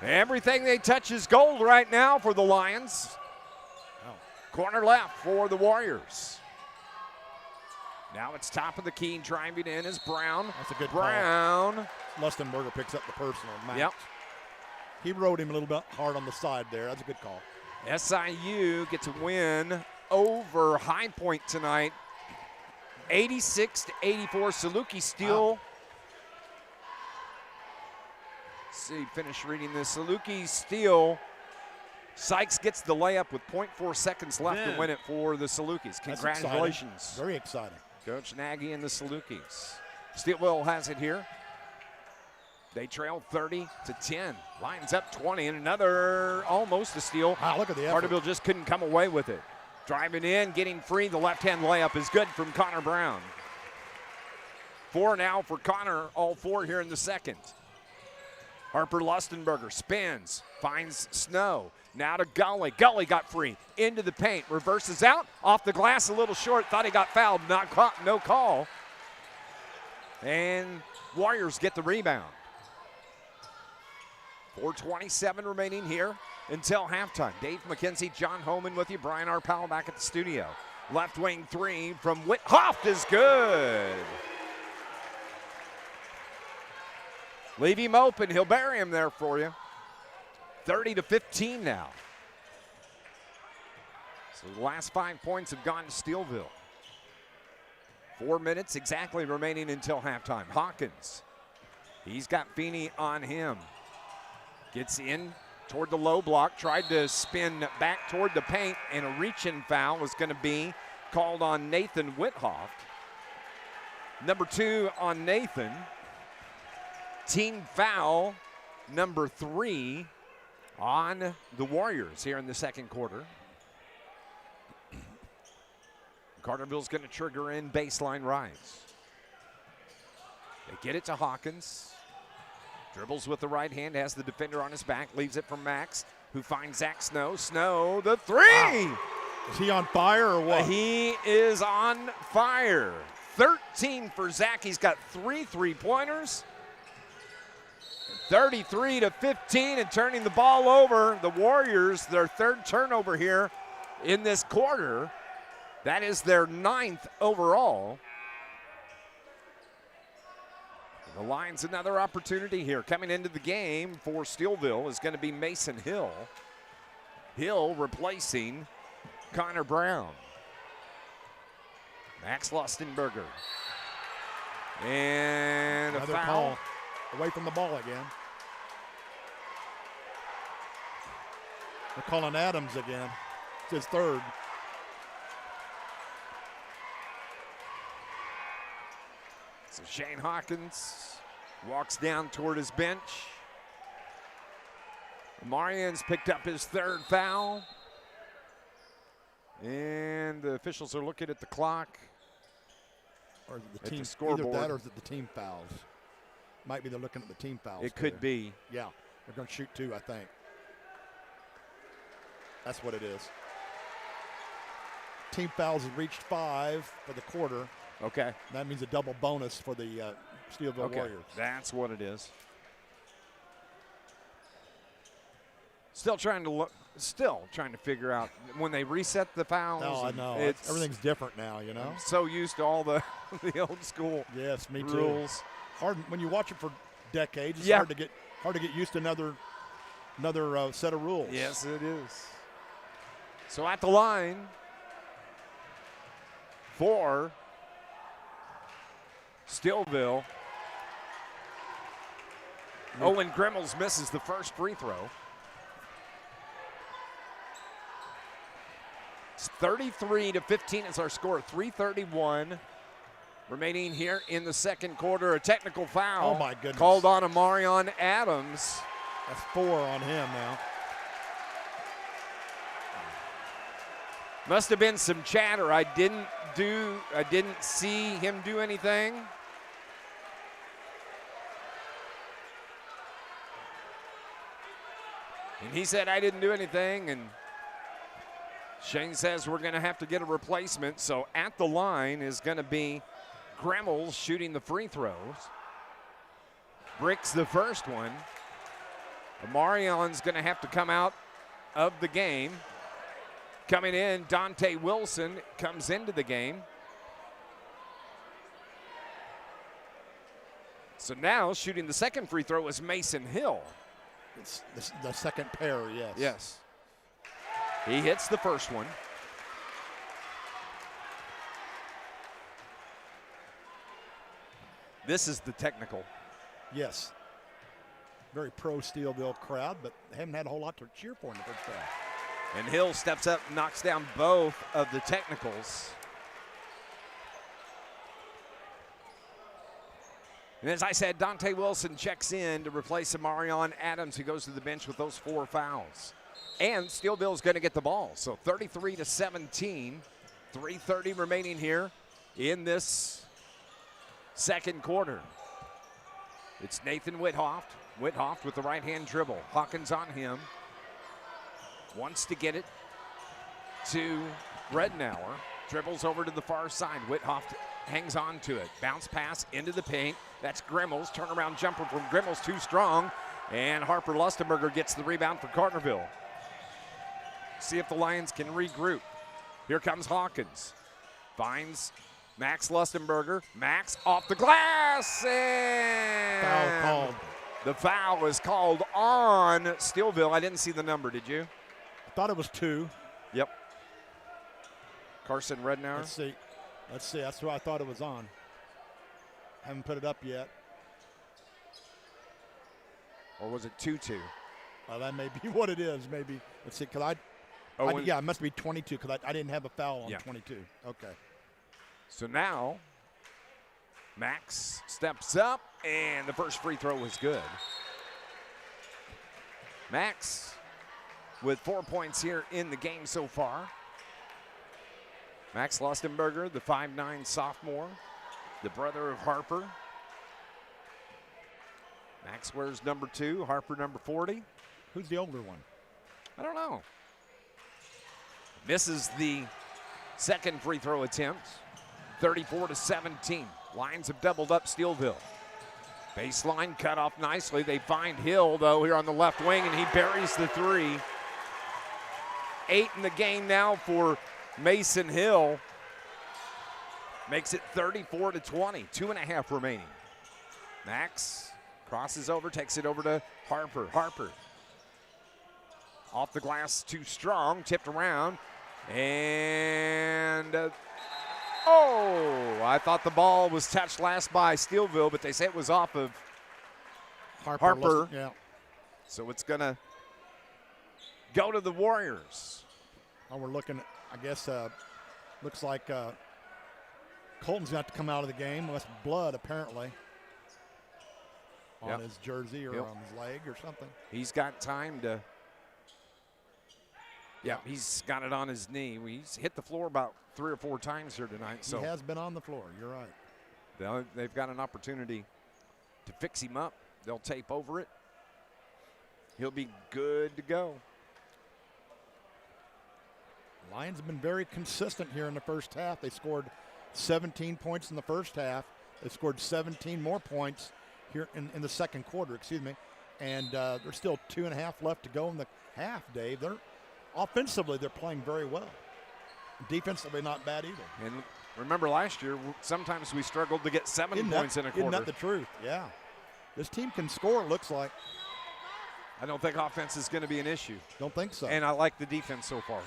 Everything they touch is gold right now for the Lions. Corner left for the Warriors. Now it's top of the key, driving in is Brown. That's a good Brown. call. Lustenberger picks up the personal. Max. Yep. He rode him a little bit hard on the side there. That's a good call. SIU gets a win over High Point tonight. 86-84. Saluki Steel. Wow. Let's see, finish reading this. Saluki Steel. Sykes gets the layup with 0.4 seconds left to win it for the Salukis. Congratulations. Exciting. Very exciting. Coach Nagy and the Salukis. Steelville has it here. They trail 30-10. Lions up 20, and another almost a steal. Wow, look at the effort. Carterville just couldn't come away with it. Driving in, getting free. The left-hand layup is good from Connor Brown. 4 now for Connor, all 4 here in the second. Harper Lustenberger spins, finds Snow. Now to Gully. Gully got free. Into the paint. Reverses out. Off the glass a little short. Thought he got fouled. Not caught. No call. And Warriors get the rebound. 4:27 remaining here until halftime. Dave McKenzie, John Homan with you. Brian R. Powell back at the studio. Left wing 3 from Whithoft is good. Leave him open. He'll bury him there for you. 30-15 now. So the last 5 points have gone to Steeleville. 4 minutes exactly remaining until halftime. Hawkins, he's got Feeney on him. Gets in toward the low block, tried to spin back toward the paint, and a reach-in foul was going to be called on Nathan Whithoft. Number 2 on Nathan. Team foul number 3 on the Warriors here in the second quarter. Carterville's going to trigger in baseline rise. They get it to Hawkins. Dribbles with the right hand, has the defender on his back, leaves it for Max, who finds Zach Snow. Snow, the 3! Wow. Is he on fire or what? He is on fire. 13 for Zach. He's got 3 3-pointers. 33-15 and turning the ball over. The Warriors, their 3rd turnover here in this quarter. That is their 9th overall. The Lions another opportunity here. Coming into the game for Steeleville is going to be Mason Hill. Hill replacing Connor Brown. Max Lustenberger. And another a foul. call away from the ball again. They're calling Adams again. It's his third. So Shane Hawkins walks down toward his bench. Marian's picked up his third foul. And the officials are looking at the clock. Or is it the at team, the scoreboard. either that or is it the team fouls? Might be they're looking at the team fouls. It could be. Yeah, they're going to shoot 2, I think. That's what it is. Team fouls have reached 5 for the quarter. Okay. That means a double bonus for the Steeleville Warriors. That's what it is. Still trying to figure out when they reset the fouls. Oh, I know. Everything's different now, you know. I'm so used to all the old school yes, me too. rules. Hard when you watch it for decades. It's Yeah. hard to get used to another set of rules. Yes, it is. So at the line for Steeleville, Owen Grimmels misses the first free throw. It's 33-15 is our score. 3:31 remaining here in the second quarter. A technical foul. Oh, my goodness. Called on Amarion Adams. That's 4 on him now. Must have been some chatter. I didn't see him do anything. And he said, I didn't do anything. And Shane says we're going to have to get a replacement. So at the line is going to be Gremmels shooting the free throws. Bricks the first one. Amarion's going to have to come out of the game. Coming in, Dante Wilson comes into the game. So now shooting the second free throw is Mason Hill. It's the second pair, yes. Yes. He hits the first one. This is the technical. Yes. Very pro Steeleville crowd, but they haven't had a whole lot to cheer for in the first half. And Hill steps up and knocks down both of the technicals. And as I said, Dante Wilson checks in to replace Amarion Adams, who goes to the bench with those 4 fouls. And Steeleville's going to get the ball. So 33-17, 3:30 remaining here in this second quarter. It's Nathan Whithoft. Whithoft with the right-hand dribble. Hawkins on him. Wants to get it to Rednauer. Dribbles over to the far side. Whithoft hangs on to it. Bounce pass into the paint. That's Grimmels. Turnaround jumper from Grimmels, too strong. And Harper Lustenberger gets the rebound for Carterville. See if the Lions can regroup. Here comes Hawkins. Finds Max Lustenberger. Max off the glass. And Foul called. the foul is called on Steeleville. I didn't see the number, did you? I thought it was 2. Yep. Carson Rednauer. Let's see. That's who I thought it was on. Haven't put it up yet. Or was it 2-2? That may be what it is, maybe. Let's see, because yeah, it must be 22, because I didn't have a foul on 22. Okay. So now, Max steps up, and the first free throw was good. Max with 4 points here in the game so far. Max Lustenberger, the 5'9" sophomore, the brother of Harper. Max wears number 2, Harper number 40. Who's the older one? I don't know. Misses the second free throw attempt. 34-17. Lions have doubled up Steeleville. Baseline cut off nicely. They find Hill, though, here on the left wing, and he buries the 3. 8 in the game now for Mason Hill. Makes it 34-20. 2.5 remaining. Max crosses over, takes it over to Harper. Harper off the glass, too strong, tipped around, and I thought the ball was touched last by Steeleville, but they say it was off of Harper. Yeah. So it's gonna go to the Warriors. Oh, we're looking at, I guess, looks like Colton's got to come out of the game with blood, apparently, on his jersey or on his leg or something. He's got time to. Yeah, he's got it on his knee. He's hit the floor about 3 or 4 times here tonight. So he has been on the floor. You're right. They've got an opportunity to fix him up. They'll tape over it. He'll be good to go. Lions have been very consistent here in the first half. They scored 17 points in the first half. They scored 17 more points here in the second quarter, and there's still 2.5 left to go in the half, Dave. Offensively, they're playing very well. Defensively, not bad either. And remember last year, sometimes we struggled to get 7 points in a quarter. Isn't that the truth? Yeah. This team can score, it looks like. I don't think offense is going to be an issue. Don't think so. And I like the defense so far.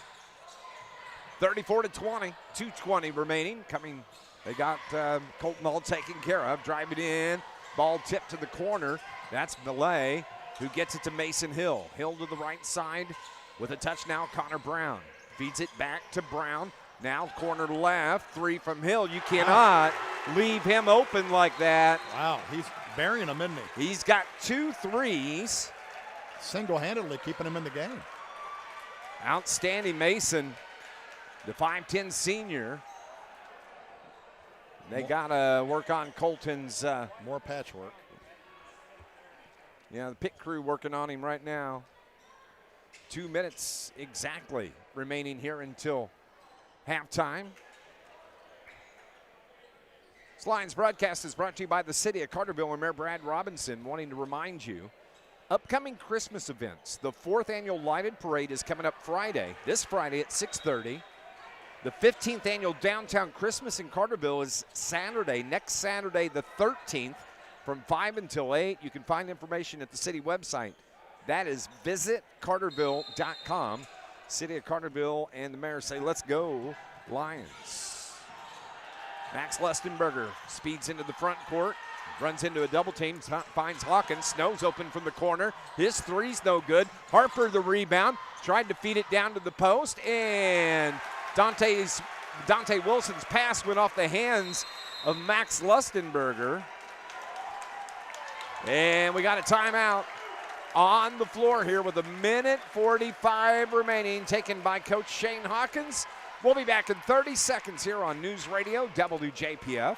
34-20, 2:20 remaining. They got Colton all taken care of. Driving in, ball tipped to the corner. That's Belay, who gets it to Mason Hill. Hill to the right side with a touch now. Connor Brown feeds it back to Brown. Now corner left, 3 from Hill. You cannot leave him open like that. Wow, he's burying him, isn't he? He's got 2 threes. Single-handedly keeping him in the game. Outstanding Mason, the 5'10 senior. They got to work on Colton's. More patchwork. Yeah, the pit crew working on him right now. 2 minutes exactly remaining here until halftime. This Lions broadcast is brought to you by the City of Carterville and Mayor Brad Robinson, wanting to remind you, upcoming Christmas events. The 4th annual Lighted Parade is coming up this Friday at 6:30. The 15th annual Downtown Christmas in Carterville is next Saturday the 13th from 5 until 8. You can find information at the city website. That is visitcarterville.com. City of Carterville and the mayor say, let's go, Lions. Max Lustenberger speeds into the front court, runs into a double team, finds Hawkins. Snow's open from the corner. His three's no good. Harper the rebound, tried to feed it down to the post, and Dante Wilson's pass went off the hands of Max Lustenberger. And we got a timeout on the floor here with 1:45 remaining, taken by Coach Shane Hawkins. We'll be back in 30 seconds here on News Radio WJPF.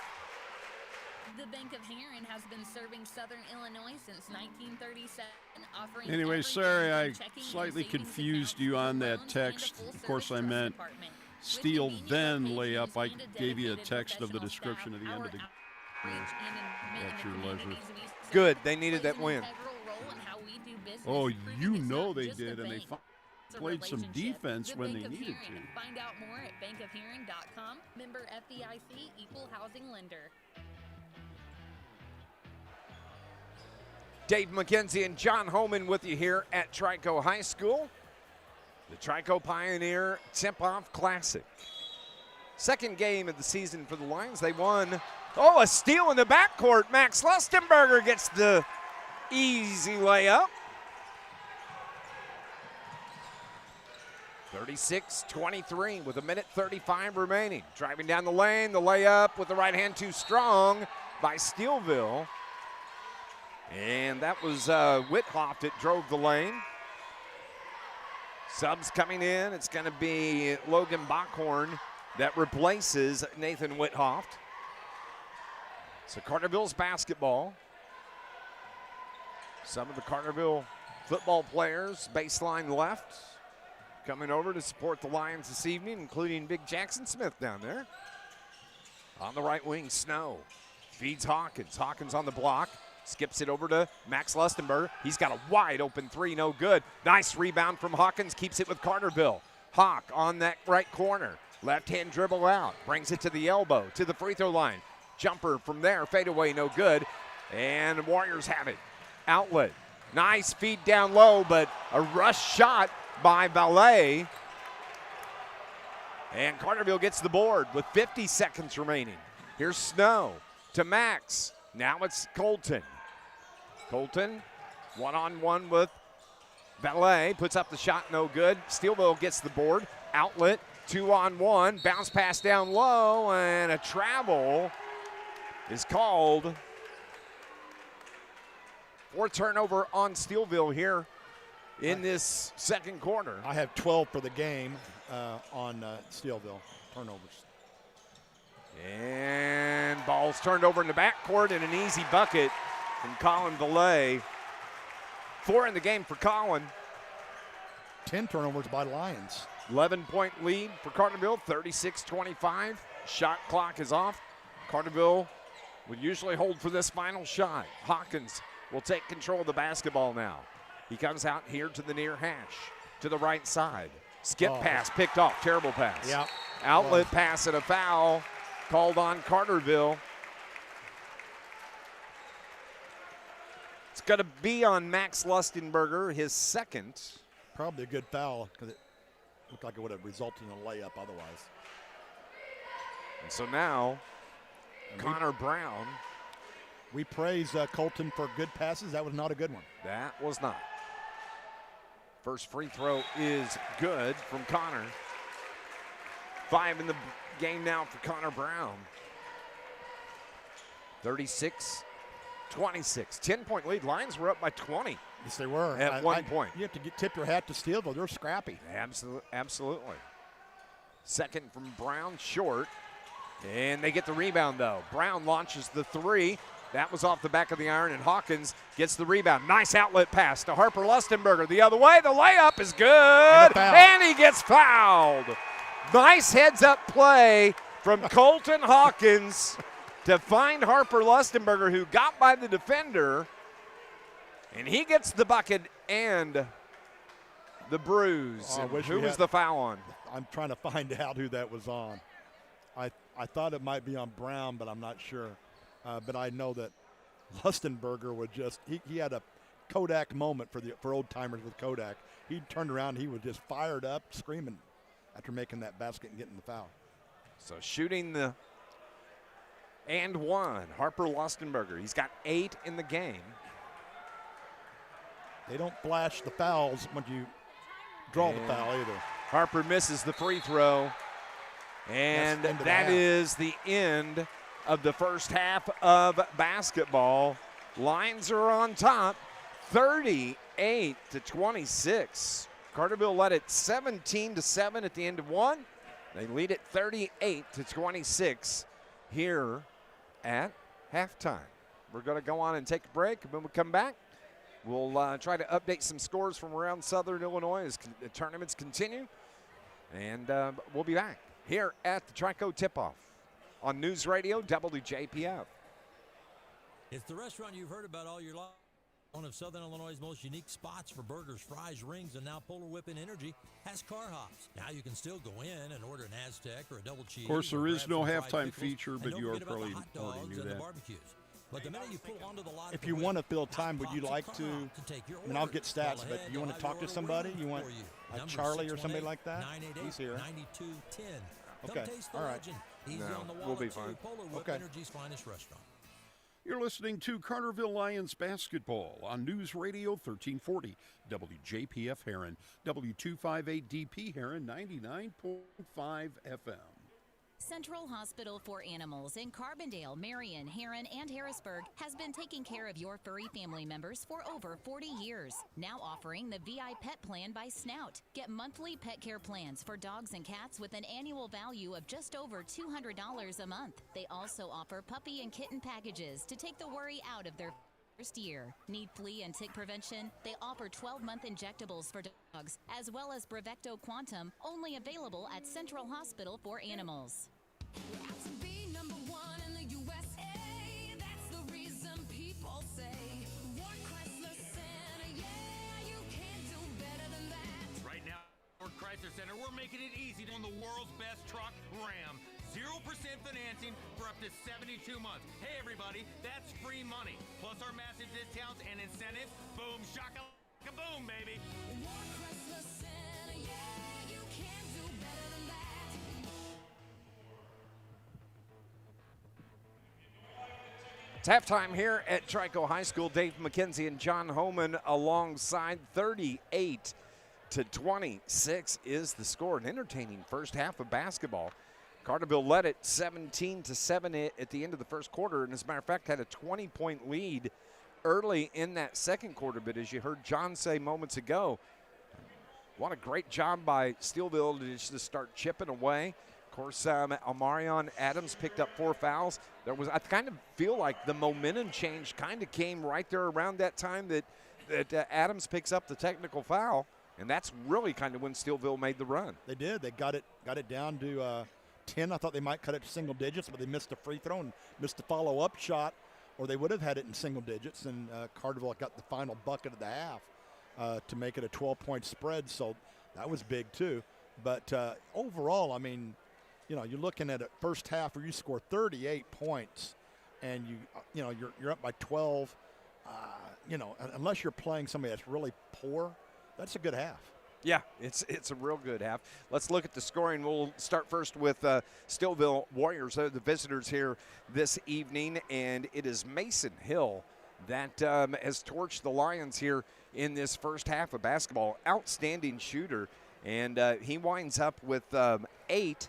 The Bank of Heron has been serving Southern Illinois since 1937, offering Anyway, sorry I slightly confused you on that text. Of course, I meant Steel then layup. I gave you a text of the description at the end of the game. At your leisure. Good. They needed that win. Oh, you know they did, and they played some defense when they needed to. Find out more at bankofheron.com. Member FDIC, equal housing lender. Dave McKenzie and John Homan with you here at Trico High School. The Trico Pioneer Tip-Off Classic. Second game of the season for the Lions. They won. Oh, a steal in the backcourt. Max Lustenberger gets the easy layup. 36-23 with 1:35 remaining. Driving down the lane, the layup with the right hand too strong by Steeleville. And that was Whithoff that drove the lane. Subs coming in. It's going to be Logan Backhorn that replaces Nathan Whithoff. So Carterville's basketball. Some of the Carterville football players, baseline left, coming over to support the Lions this evening, including Big Jackson Smith down there. On the right wing, Snow feeds Hawkins. Hawkins on the block. Skips it over to Max Lustenberger. He's got a wide open three, no good. Nice rebound from Hawkins, keeps it with Carterville. Hawk on that right corner. Left hand dribble out, brings it to the elbow, to the free throw line. Jumper from there, fadeaway, no good. And the Warriors have it. Outlet, nice feed down low, but a rush shot by Ballet. And Carterville gets the board with 50 seconds remaining. Here's Snow to Max. Now it's Colton. Colton, one-on-one with Valet puts up the shot, no good. Steeleville gets the board. Outlet, 2-on-1. Bounce pass down low, and a travel is called for turnover on Steeleville here in this second quarter. I have 12 for the game on Steeleville turnovers. And ball's turned over in the backcourt, and an easy bucket from Colin Valet. 4 in the game for Colin. 10 turnovers by Lions. 11-point lead for Carterville, 36-25. Shot clock is off. Carterville would usually hold for this final shot. Hawkins will take control of the basketball now. He comes out here to the near hash, to the right side. Skip pass, picked off, terrible pass. Yeah. Outlet pass and a foul called on Carterville. It's going to be on Max Lustenberger, his second. Probably a good foul because it looked like it would have resulted in a layup otherwise. And so now, Connor Brown. We praise Colton for good passes. That was not a good one. That was not. First free throw is good from Connor. 5 in the game now for Connor Brown. 36-26, 10-point lead. Lions were up by 20. Yes, they were. At one point. You have to tip your hat to Steeleville. They're scrappy. Absolutely. Second from Brown, short. And they get the rebound, though. Brown launches the three. That was off the back of the iron, and Hawkins gets the rebound. Nice outlet pass to Harper Lustenberger. The other way, the layup is good, and he gets fouled. Nice heads-up play from Colton Hawkins to find Harper Lustenberger, who got by the defender, and he gets the bucket and the bruise. Who was the foul on? I'm trying to find out who that was on. I thought it might be on Brown, but I'm not sure. But I know that Lustenberger would just, he had a Kodak moment for old timers with Kodak. He turned around, he was just fired up, screaming after making that basket and getting the foul. So shooting the and one, Harper Lustenberger. He's got 8 in the game. They don't flash the fouls when you draw the foul either. Harper misses the free throw. And that is the end of the first half of basketball. Lions are on top, 38-26. Carterville led it 17-7 at the end of one. They lead it 38-26 here at halftime. We're going to go on and take a break. When we come back, we'll try to update some scores from around Southern Illinois as the tournaments continue. And we'll be back here at the Trico Tip-Off on News Radio WJPF. It's the restaurant you've heard about all your life. One of Southern Illinois' most unique spots for burgers, fries, rings, and now Polar Whip and Energy has car hops. Now you can still go in and order an Aztec or a double cheese. Of course, there is no halftime feature, but you probably already knew that. But the minute you pull onto the lot, if you want to fill time, would you like to? I mean, I'll get stats, but you want to talk to somebody? You want like Charlie or somebody like that? He's here. 9210. Okay. All right. We'll be fine. Okay. You're listening to Carterville Lions basketball on News Radio 1340, WJPF Heron, W258DP Heron, 99.5 FM. Central Hospital for Animals in Carbondale, Marion, Heron, and Harrisburg has been taking care of your furry family members for over 40 years. Now offering the VI Pet Plan by Snout. Get monthly pet care plans for dogs and cats with an annual value of just over $200 a month. They also offer puppy and kitten packages to take the worry out of their first year. Need flea and tick prevention? They offer 12-month injectables for dogs, as well as Brevecto Quantum, only available at Central Hospital for Animals. Right now, Ford Chrysler Center, we're making it easy on the world's best truck, Ram. 0% financing for up to 72 months. Hey, everybody, that's free money. Plus our massive discounts and incentives. Boom, shaka-boom, baby. halftime here at Trico High School. Dave McKenzie and John Homan alongside. 38-26 is the score. An entertaining first half of basketball. Carterville led it 17-7 at the end of the first quarter, and as a matter of fact had a 20-point lead early in that second quarter. But as you heard John say moments ago, what a great job by Steeleville to just start chipping away. Of course, Amarion Adams picked up 4 fouls. I kind of feel like the momentum change kind of came right there around that time that Adams picks up the technical foul, and that's really kind of when Steeleville made the run. They did. They got it down to 10. I thought they might cut it to single digits, but they missed a free throw and missed a follow-up shot, or they would have had it in single digits, and Carterville got the final bucket of the half to make it a 12-point spread, so that was big too. But overall, I mean, you're looking at a first half where you score 38 points, and you're up by 12. Unless you're playing somebody that's really poor, that's a good half. Yeah, it's a real good half. Let's look at the scoring. We'll start first with Steeleville Warriors. They're the visitors here this evening, and it is Mason Hill that has torched the Lions here in this first half of basketball. Outstanding shooter, and he winds up with 8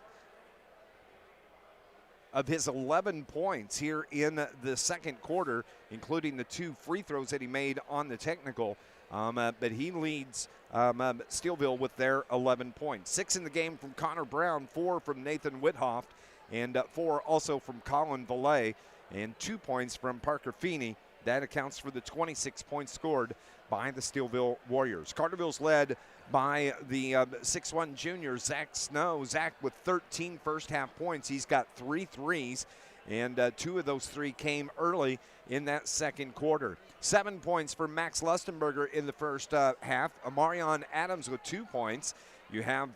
of his 11 points here in the second quarter, including the 2 free throws that he made on the technical. But he leads Steeleville with their 11 points. 6 in the game from Connor Brown, 4 from Nathan Whithoff, and 4 also from Colin Valet, and 2 points from Parker Feeney. That accounts for the 26 points scored by the Steeleville Warriors. Carterville's led by the 6'1 junior, Zach Snow. Zach with 13 first half points. He's got 3 threes, and 2 of those 3 came early in that second quarter. 7 points for Max Lustenberger in the first half. Amarion Adams with 2 points. You have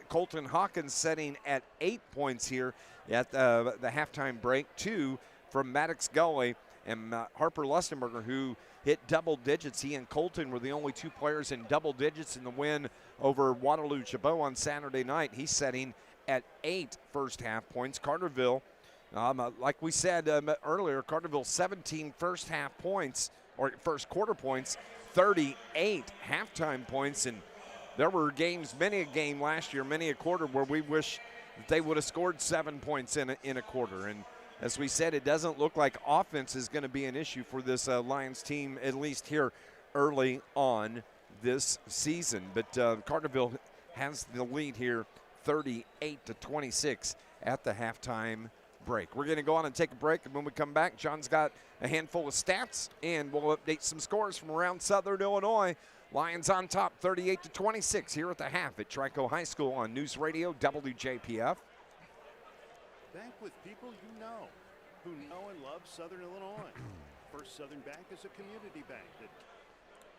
Colton Hawkins setting at 8 points here at the halftime break. 2 from Maddox Gully and Harper Lustenberger, who hit double digits. He and Colton were the only 2 players in double digits in the win over Waterloo Gibault on Saturday night. He's setting at 8 first half points. Carterville, like we said earlier, Carterville 17 first half points, or first quarter points, 38 halftime points. And there were games, many a game last year, many a quarter, where we wish that they would have scored 7 points in a quarter. And as we said, it doesn't look like offense is going to be an issue for this Lions team, at least here early on this season. But Carterville has the lead here, 38-26 at the halftime break. We're going to go on and take a break, and when we come back, John's got a handful of stats, and we'll update some scores from around Southern Illinois. Lions on top, 38-26 here at the half at Trico High School on News Radio WJPF. Bank with people you know, who know and love Southern Illinois. First Southern Bank is a community bank that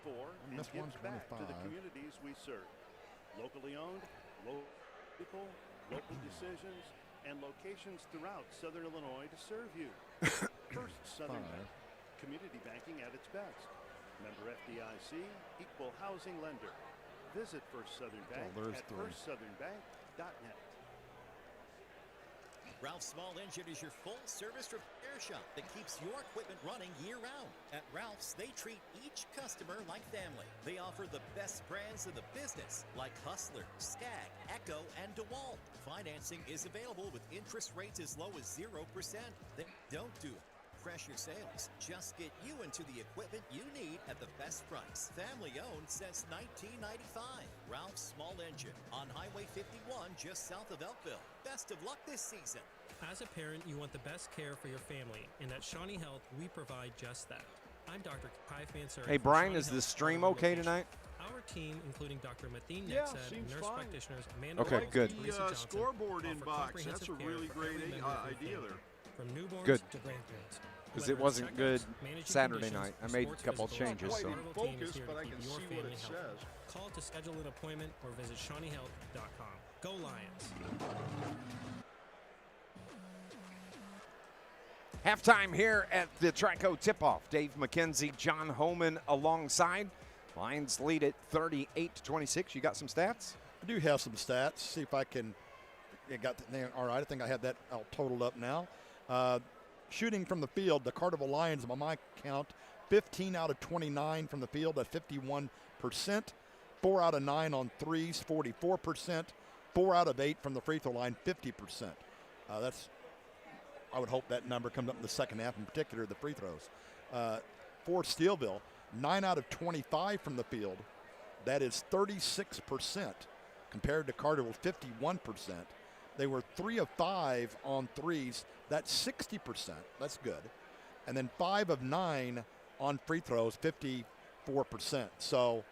and gives back to the communities we serve. Locally owned, local decisions, and locations throughout Southern Illinois to serve you. First Southern Bank, community banking at its best. Member FDIC, equal housing lender. Visit First Southern Bank at firstsouthernbank.net. Ralph's Small Engine is your full-service repair shop that keeps your equipment running year-round. At Ralph's, they treat each customer like family. They offer the best brands in the business, like Hustler, Skag, Echo, and DeWalt. Financing is available with interest rates as low as 0%. They don't do pressure sales. Just get you into the equipment you need at the best price. Family owned since 1995. Ralph's Small Engine on Highway 51 just south of Elkville. Best of luck this season. As a parent, you want the best care for your family, and at Shawnee Health, we provide just that. I'm Dr. Kai Fansuri. Hey, Brian, is the stream okay tonight? Our team, including Dr. Matheen Yeah, Nexed, seems nurse fine. practitioners, Amanda Okay, Wells, good. and Lisa The Johnson, scoreboard offer inbox, comprehensive that's a care really for great every member of your idea family, there. From newborns Good. to grandparents. Because Whether it wasn't it's good checkups, managing Saturday conditions, night. I or made a sports couple physicals, changes. our So. Carterville team is Focus, here but to I keep can your see what family it healthy. says. Call to schedule an appointment or visit ShawneeHealth.com. Go Lions. Halftime here at the Trico Tip-Off. Dave McKenzie, John Homan alongside. Lions lead at 38-26. You got some stats? I do have some stats. See if I can. All right, I think I have that all totaled up now. shooting from the field, the Carterville Lions, by my count, 15 out of 29 from the field at 51%. 4 out of 9 on threes, 44%. 4 out of 8 from the free throw line, 50%. I would hope that number comes up in the second half, in particular the free throws. For Steeleville, 9 out of 25 from the field. That is 36% compared to Carterville, 51%. They were 3 of 5 on threes. That's 60%. That's good. And then 5 of 9 on free throws, 54%. So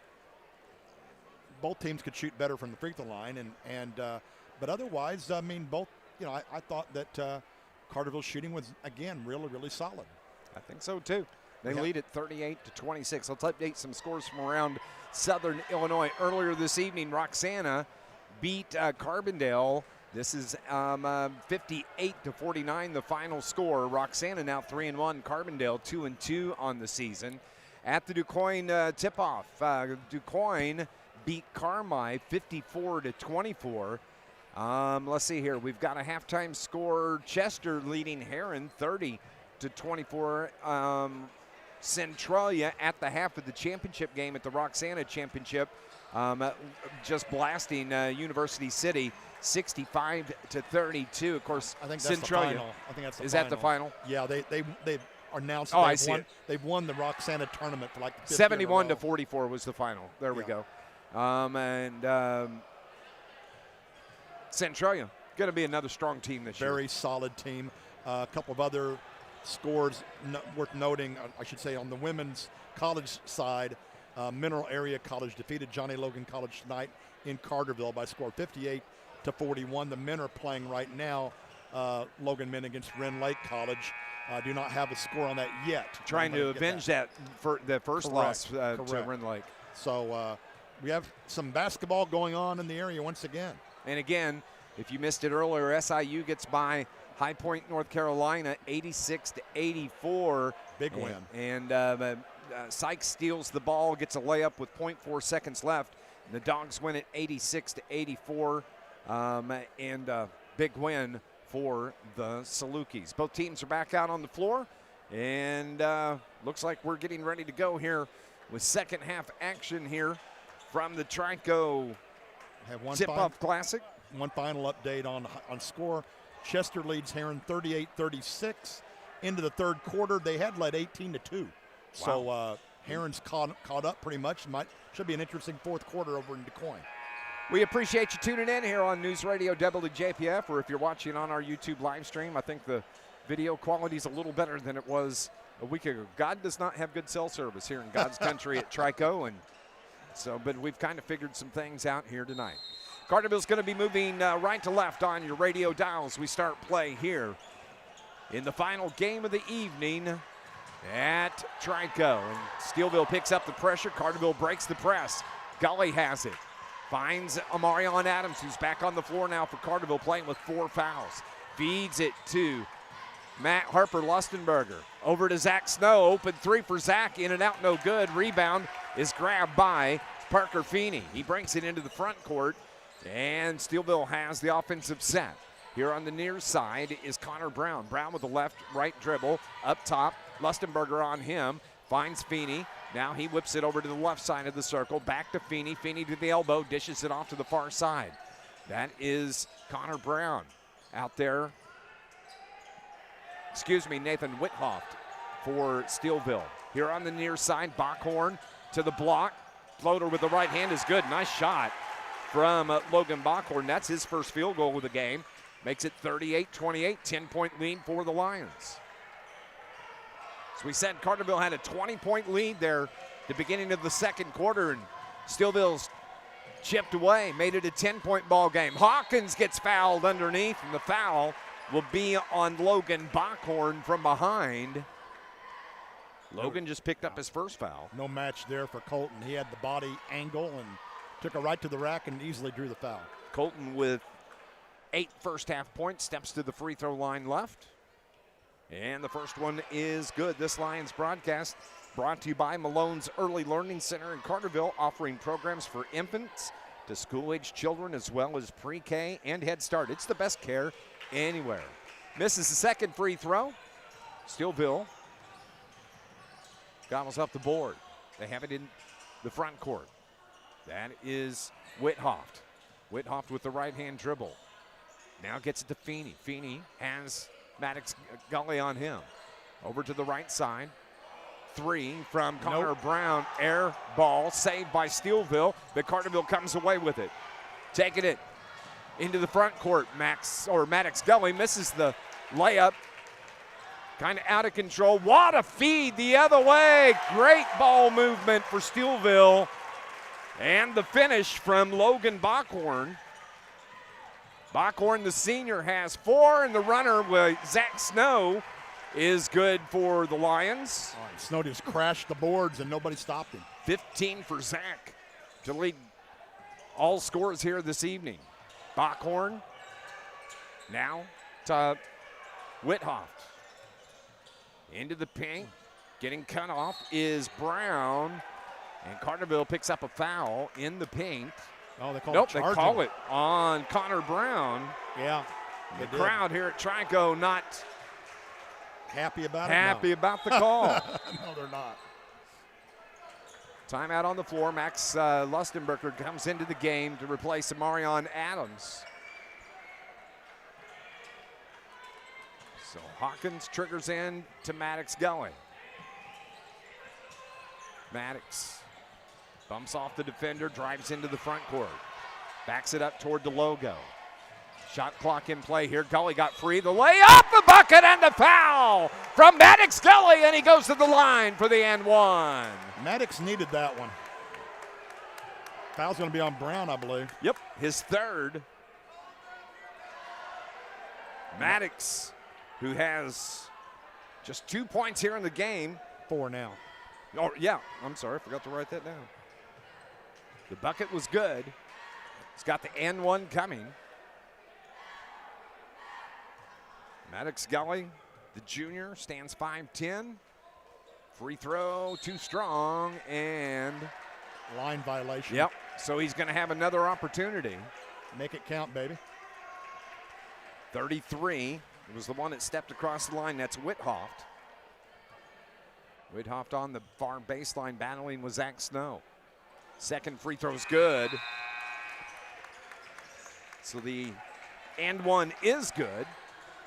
both teams could shoot better from the free throw line, but otherwise, I mean, both. I thought that Carterville's shooting was again really solid. I think so too. They lead at 38-26. Let's update some scores from around Southern Illinois. Earlier this evening, Roxana beat Carbondale. This is 58-49, the final score. Roxana now 3-1. Carbondale 2-2 on the season. At the DuQuoin tip-off, DuQuoin beat Carmi 54-24. Let's see here. We've got a halftime score. Chester leading Heron 30-24. Centralia at the half of the championship game at the Roxana Championship, just blasting University City 65-32. Of course, I think that's Centralia. the final. I think that's the Is final. that the final? Yeah, they announced they've won the Roxana tournament for like the 71-44 was the final. There we go. Centralia going to be another strong team this year. Very solid team. A couple of other scores worth noting, I should say, on the women's college side. Mineral Area College defeated Johnny Logan College tonight in Carterville by a score of 58-41. The men are playing right now. Logan men against Wren Lake College. Do not have a score on that yet. Trying to avenge that for the first loss to Wren Lake. So we have some basketball going on in the area once again. And again, if you missed it earlier, SIU gets by High Point, North Carolina, 86-84. Big win. And Sykes steals the ball, gets a layup with 0.4 seconds left. And the Dogs win it 86-84. Big win for the Salukis. Both teams are back out on the floor. And looks like we're getting ready to go here with second half action here from the Trico Tip-Off Classic. One final update on score. Chester leads Heron 38-36. Into the third quarter, they had led 18-2. Wow. So Heron's caught up pretty much. Should be an interesting fourth quarter over in DuQuoin. We appreciate you tuning in here on News Radio WJPF, or if you're watching on our YouTube live stream, I think the video quality is a little better than it was a week ago. God does not have good cell service here in God's country at Trico, but we've kind of figured some things out here tonight. Carterville's going to be moving right to left on your radio dials. We start play here in the final game of the evening at Trico. And Steeleville picks up the pressure. Carterville breaks the press. Gully has it. Finds Amarion Adams, who's back on the floor now for Carterville, playing with 4 fouls. Feeds it to Matt Harper Lustenberger. Over to Zach Snow. Open 3 for Zach. In and out, no good. Rebound is grabbed by Parker Feeney. He brings it into the front court. And Steeleville has the offensive set. Here on the near side is Connor Brown. Brown with the left-right dribble. Up top, Lustenberger on him. Finds Feeney. Now he whips it over to the left side of the circle. Back to Feeney. Feeney to the elbow. Dishes it off to the far side. That is Connor Brown out there. Nathan Whithoft for Steeleville. Here on the near side, Backhorn to the block. Floater with the right hand is good. Nice shot from Logan Backhorn. That's his first field goal of the game. Makes it 38-28, 10-point lead for the Lions. As we said, Carterville had a 20-point lead there at the beginning of the second quarter, and Steeleville's chipped away, made it a 10-point ball game. Hawkins gets fouled underneath, and the foul will be on Logan Backhorn from behind. Logan just picked up his first foul. No match there for Colton. He had the body angle and took it right to the rack and easily drew the foul. Colton with 8 first-half points, steps to the free throw line left. And the first one is good. This Lions broadcast brought to you by Malone's Early Learning Center in Carterville, offering programs for infants to school-age children as well as pre-K and Head Start. It's the best care anywhere. Misses the second free throw. Steeleville gobbles up the board. They have it in the front court. That is Whithoft. Whithoft with the right-hand dribble. Now gets it to Feeney. Feeney has Maddox Gully on him. Over to the right side. 3 from Connor Brown. Air ball saved by Steeleville, but Carterville comes away with it. Taking it into the front court. Maddox Gully misses the layup. Kind of out of control. What a feed the other way. Great ball movement for Steeleville. And the finish from Logan Bockhorn. Bockhorn, the senior, has 4, and the runner with Zach Snow is good for the Lions. All right, Snow just crashed the boards, and nobody stopped him. 15 for Zach to lead all scores here this evening. Bockhorn now to Whithoff. Into the paint. Getting cut off is Brown. And Carterville picks up a foul in the paint. Oh, they call nope, it they call it on Connor Brown. Yeah. The crowd here at Trico not happy about about the call. No, they're not. Timeout on the floor. Max Lustenberger comes into the game to replace Marion Adams. So Hawkins triggers in to Maddox Gully. Maddox bumps off the defender, drives into the front court. Backs it up toward the logo. Shot clock in play here. Gully got free. The layup, the bucket, and the foul from Maddox Gully, and he goes to the line for the and one. Maddox needed that one. Foul's going to be on Brown, I believe. Yep, his third. Maddox, who has just 2 points here in the game. 4 now. Oh, yeah, I'm sorry, I forgot to write that down. The bucket was good. He's got the and one coming. Maddox Gully, the junior, stands 5'10". Free throw, too strong, and line violation. Yep, so he's going to have another opportunity. Make it count, baby. 33. It was the one that stepped across the line. That's Whithoft. Whithoft on the far baseline battling with Zach Snow. Second free throw's good. So the and one is good.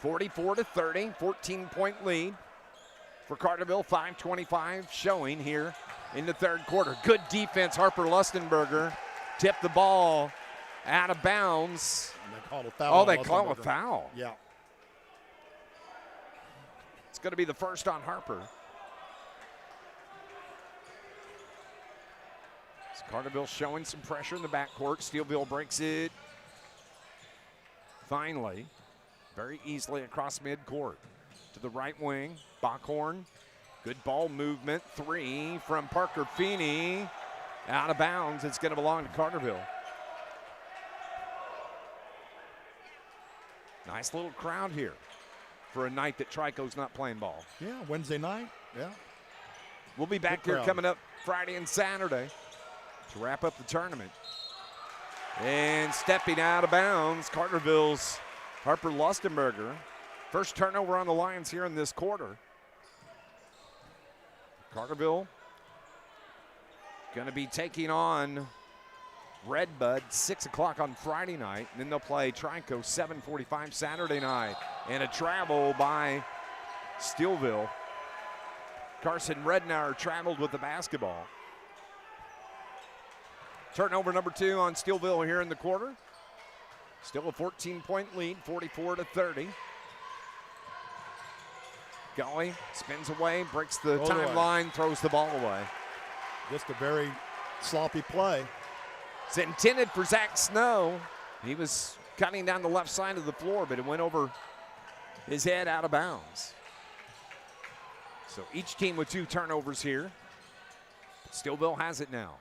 44-30, 14-point lead for Carterville. 5:25 showing here in the third quarter. Good defense. Harper Lustenberger tipped the ball out of bounds. And they called a foul. Oh, they call a foul. Yeah. It's going to be the first on Harper. Carterville showing some pressure in the backcourt. Steeleville breaks it finally, very easily across midcourt. To the right wing, Bockhorn. Good ball movement. 3 from Parker Feeney. Out of bounds. It's going to belong to Carterville. Nice little crowd here for a night that Trico's not playing ball. Yeah, Wednesday night. Yeah. We'll be back here coming up Friday and Saturday to wrap up the tournament. And stepping out of bounds, Carterville's Harper Lustenberger. First turnover on the Lions here in this quarter. Carterville going to be taking on Redbud 6 o'clock on Friday night. And then they'll play Trico 7:45 Saturday night. And a travel by Steeleville. Carson Rednauer traveled with the basketball. Turnover number 2 on Steeleville here in the quarter. Still a 14-point lead, 44-30. Gully spins away, breaks the timeline, throws the ball away. Just a very sloppy play. It's intended for Zach Snow. He was cutting down the left side of the floor, but it went over his head out of bounds. So each team with 2 turnovers here. Steeleville has it now.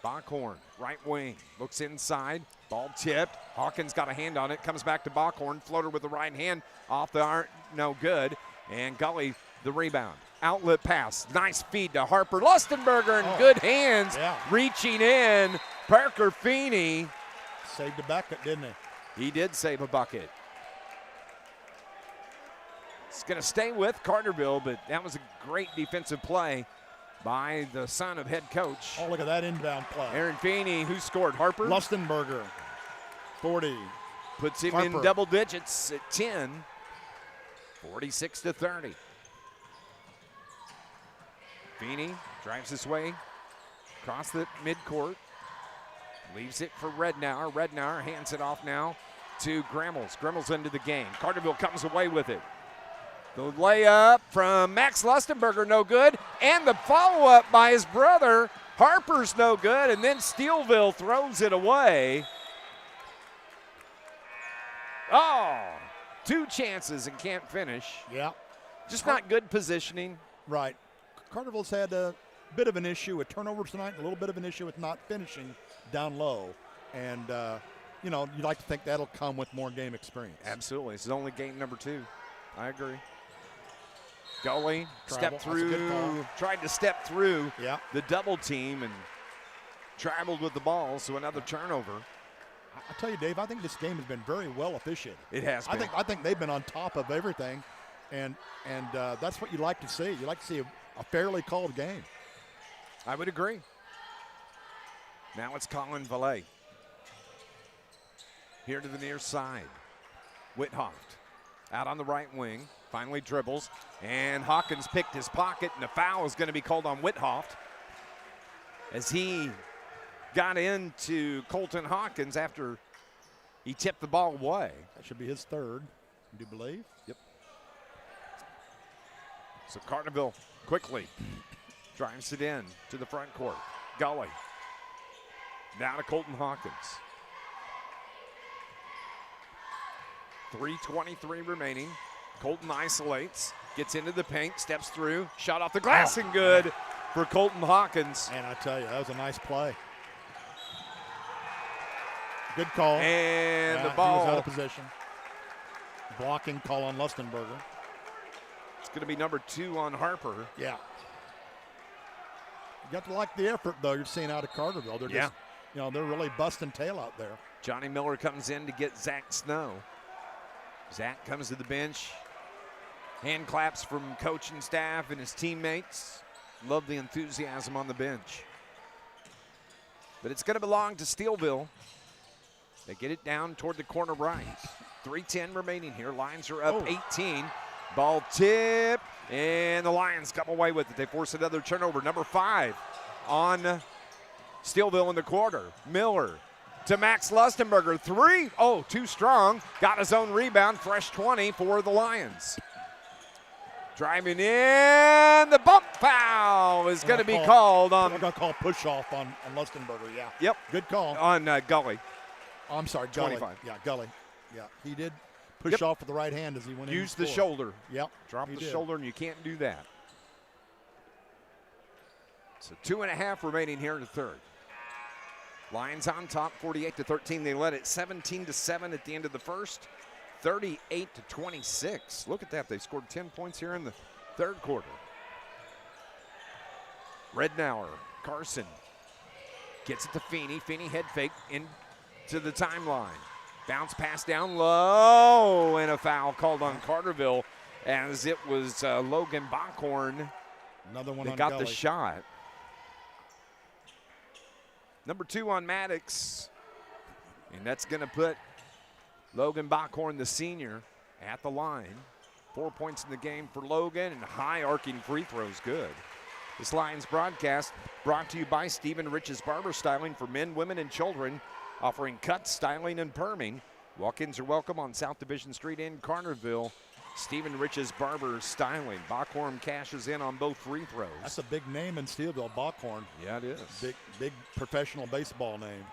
Bockhorn, right wing, looks inside, ball tipped. Hawkins got a hand on it, comes back to Bockhorn, floater with the right hand, off the arm, no good. And Gully, the rebound. Outlet pass, nice feed to Harper Lustenberger, and good hands, reaching in. Parker Feeney. Saved a bucket, didn't he? He did save a bucket. It's going to stay with Carterville, but that was a great defensive play by the son of head coach. Oh, look at that inbound play. Aaron Feeney, who scored? Harper? Lustenberger, 40. Puts him Harper. in double digits at 10, 46-30. Feeney drives this way across the midcourt. Leaves it for Rednauer. Rednauer hands it off now to Gremmels. Gremmels into the game. Carterville comes away with it. The layup from Max Lustenberger, no good. And the follow-up by his brother, Harper's no good. And then Steeleville throws it away. Oh, 2 chances and can't finish. Yeah. Just not good positioning. Right. Carterville's had a bit of an issue with turnovers tonight, a little bit of an issue with not finishing down low. And, you know, you'd like to think that'll come with more game experience. Absolutely. This is only game number 2. I agree. Gully Travel. stepped That's a good through, call. tried to step through Yeah. the double team and traveled with the ball, so another turnover. I tell you, Dave, I think this game has been very well officiated. It has been. I think they've been on top of everything, and that's what you like to see. You like to see a fairly called game. I would agree. Now it's Colin Valet. Here to the near side. Whithoft out on the right wing. Finally dribbles. And Hawkins picked his pocket, and a foul is going to be called on Whithoft as he got into Colton Hawkins after he tipped the ball away. That should be his third, do you believe? Yep. So Carterville quickly drives it in to the front court. Gully. Now to Colton Hawkins. 3:23 remaining. Colton isolates, gets into the paint, steps through, shot off the glass and good for Colton Hawkins. And I tell you, that was a nice play. Good call. And the He ball was out of position. Blocking call on Lustenberger. It's going to be number 2 on Harper. Yeah. You got to like the effort, though, you're seeing out of Carterville. They're just, you know, they're really busting tail out there. Johnny Miller comes in to get Zach Snow. Zach comes to the bench. Hand claps from coaching staff and his teammates. Love the enthusiasm on the bench. But it's going to belong to Steeleville. They get it down toward the corner right. 3:10 remaining here. Lions are up 18. Ball tip, and the Lions come away with it. They force another turnover. Number 5 on Steeleville in the quarter. Miller to Max Lustenberger. 3. Oh, too strong. Got his own rebound. Fresh 20 for the Lions. Driving in, the bump foul is going to be called on. I'm going to call push off on Lustenberger, yeah. Yep. Good call. On Gully. Oh, I'm sorry, Gully. 25. Yeah, Gully. Yeah, he did push off with the right hand as he went in. Use the shoulder. Yep. Drop the shoulder, and you can't do that. So 2.5 remaining here in the third. Lions on top, 48-13. They led it 17-7 at the end of the first. 38-26. Look at that. They scored 10 points here in the third quarter. Rednauer, Carson gets it to Feeney. Feeney head fake into the timeline. Bounce pass down low, and a foul called on Carterville as it was Logan Backhorn. Another one that on got Gully. the shot. Number 2 on Maddox. And that's going to put Logan Backhorn, the senior, at the line. 4 points in the game for Logan, and high arcing free throws good. This Lions broadcast brought to you by Stephen Rich's Barber Styling for men, women, and children, offering cuts, styling, and perming. Walk-ins are welcome on South Division Street in Carterville. Stephen Rich's Barber Styling. Backhorn cashes in on both free throws. That's a big name in Steeleville, Backhorn. Yeah, it is. Big professional baseball name.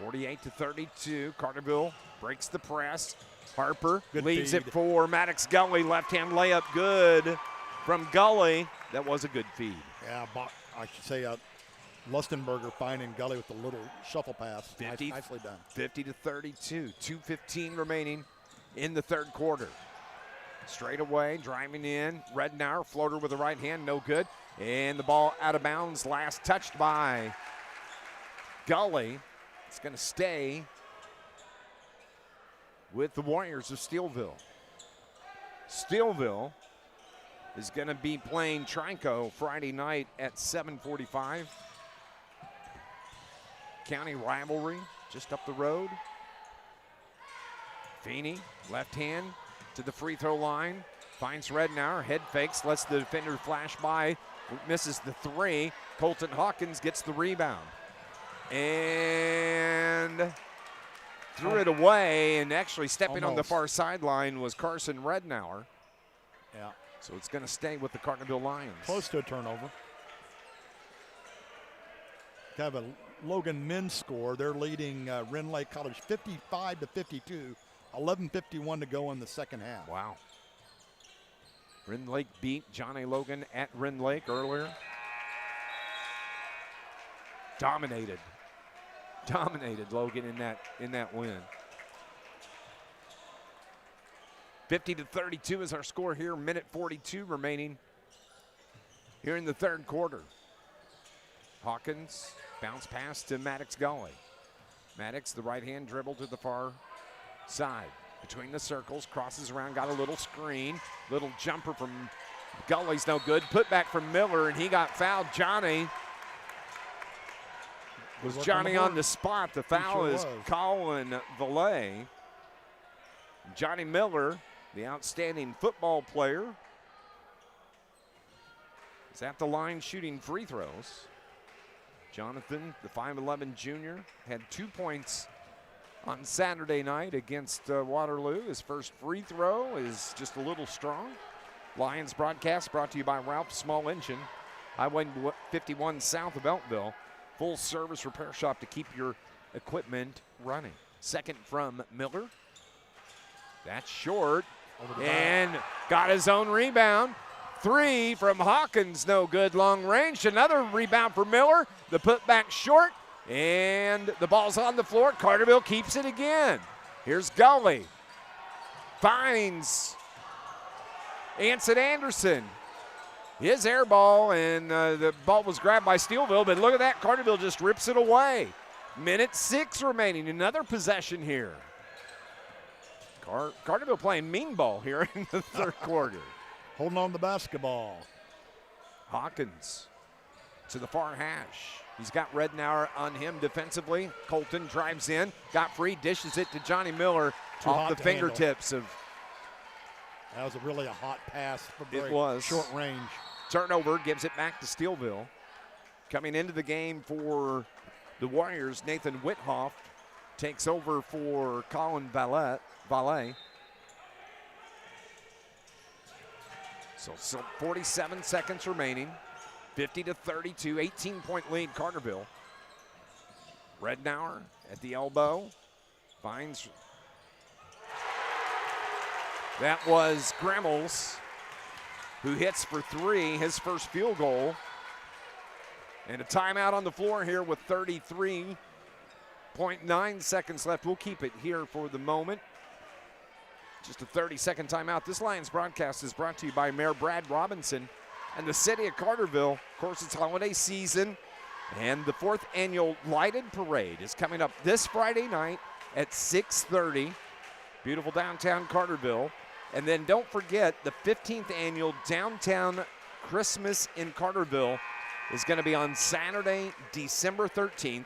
48-32. Carterville breaks the press. Harper Good leaves feed. it for Maddox Gully. Left-hand layup good from Gully. That was a good feed. Yeah, I should say Lustenberger finding Gully with a little shuffle pass. Nicely done. 50-32. 2:15 remaining in the third quarter. Straight away, driving in. Rednauer, floater with the right hand, no good. And the ball out of bounds. Last touched by Gully. It's going to stay with the Warriors of Steeleville. Steeleville is going to be playing Trico Friday night at 7:45. County rivalry just up the road. Feeney, left hand to the free throw line. Finds Rednauer, head fakes, lets the defender flash by, misses the three. Colton Hawkins gets the rebound. And threw it away, and actually stepping on the far sideline was Carson Rednauer. Yeah. So it's going to stay with the Carterville Lions. Close to a turnover. Kind of a Logan men's score. They're leading Rend Lake College 55-52. 11:51 to go in the second half. Wow. Rend Lake beat John A. Logan at Rend Lake earlier. Dominated Logan in that win. 50-32 is our score here. Minute 42 remaining here in the third quarter. Hawkins bounce pass to Maddox Gully. Maddox, the right hand dribble to the far side. Between the circles, crosses around, got a little screen. Little jumper from Gully's no good. Put back from Miller, and he got fouled. Johnny was Johnny on the spot. The foul is Colin Valet. Johnny Miller, the outstanding football player, is at the line shooting free throws. Jonathan, the 5'11 junior, had 2 points on Saturday night against Waterloo. His first free throw is just a little strong. Lions broadcast brought to you by Ralph Small Engine, Highway 51 south of Elkville. Full service repair shop to keep your equipment running. Second from Miller. That's short. And got his own rebound. Three from Hawkins, no good, long range. Another rebound for Miller. The putback short, and the ball's on the floor. Carterville keeps it again. Here's Gully. Finds Anson Anderson. His air ball, and the ball was grabbed by Steeleville, but look at that. Carterville just rips it away. Minute 6 remaining. Another possession here. Carterville playing mean ball here in the third quarter. Holding on the basketball. Hawkins to the far hash. He's got Rednauer on him defensively. Colton drives in, got free, dishes it to Johnny Miller off the fingertips of. That was really a hot pass from it was short range. Turnover gives it back to Steeleville. Coming into the game for the Warriors, Nathan Whithoff takes over for Colin Valet. So 47 seconds remaining. 50-32, 18-point lead, Carterville. Rednauer at the elbow. Finds. That was Gremmels, who hits for three, his first field goal. And a timeout on the floor here with 33.9 seconds left. We'll keep it here for the moment. Just a 30-second timeout. This Lions broadcast is brought to you by Mayor Brad Robinson and the city of Carterville. Of course, it's holiday season, and the 4th annual Lighted Parade is coming up this Friday night at 6:30. Beautiful downtown Carterville. And then don't forget, the 15th annual Downtown Christmas in Carterville is going to be on Saturday, December 13th.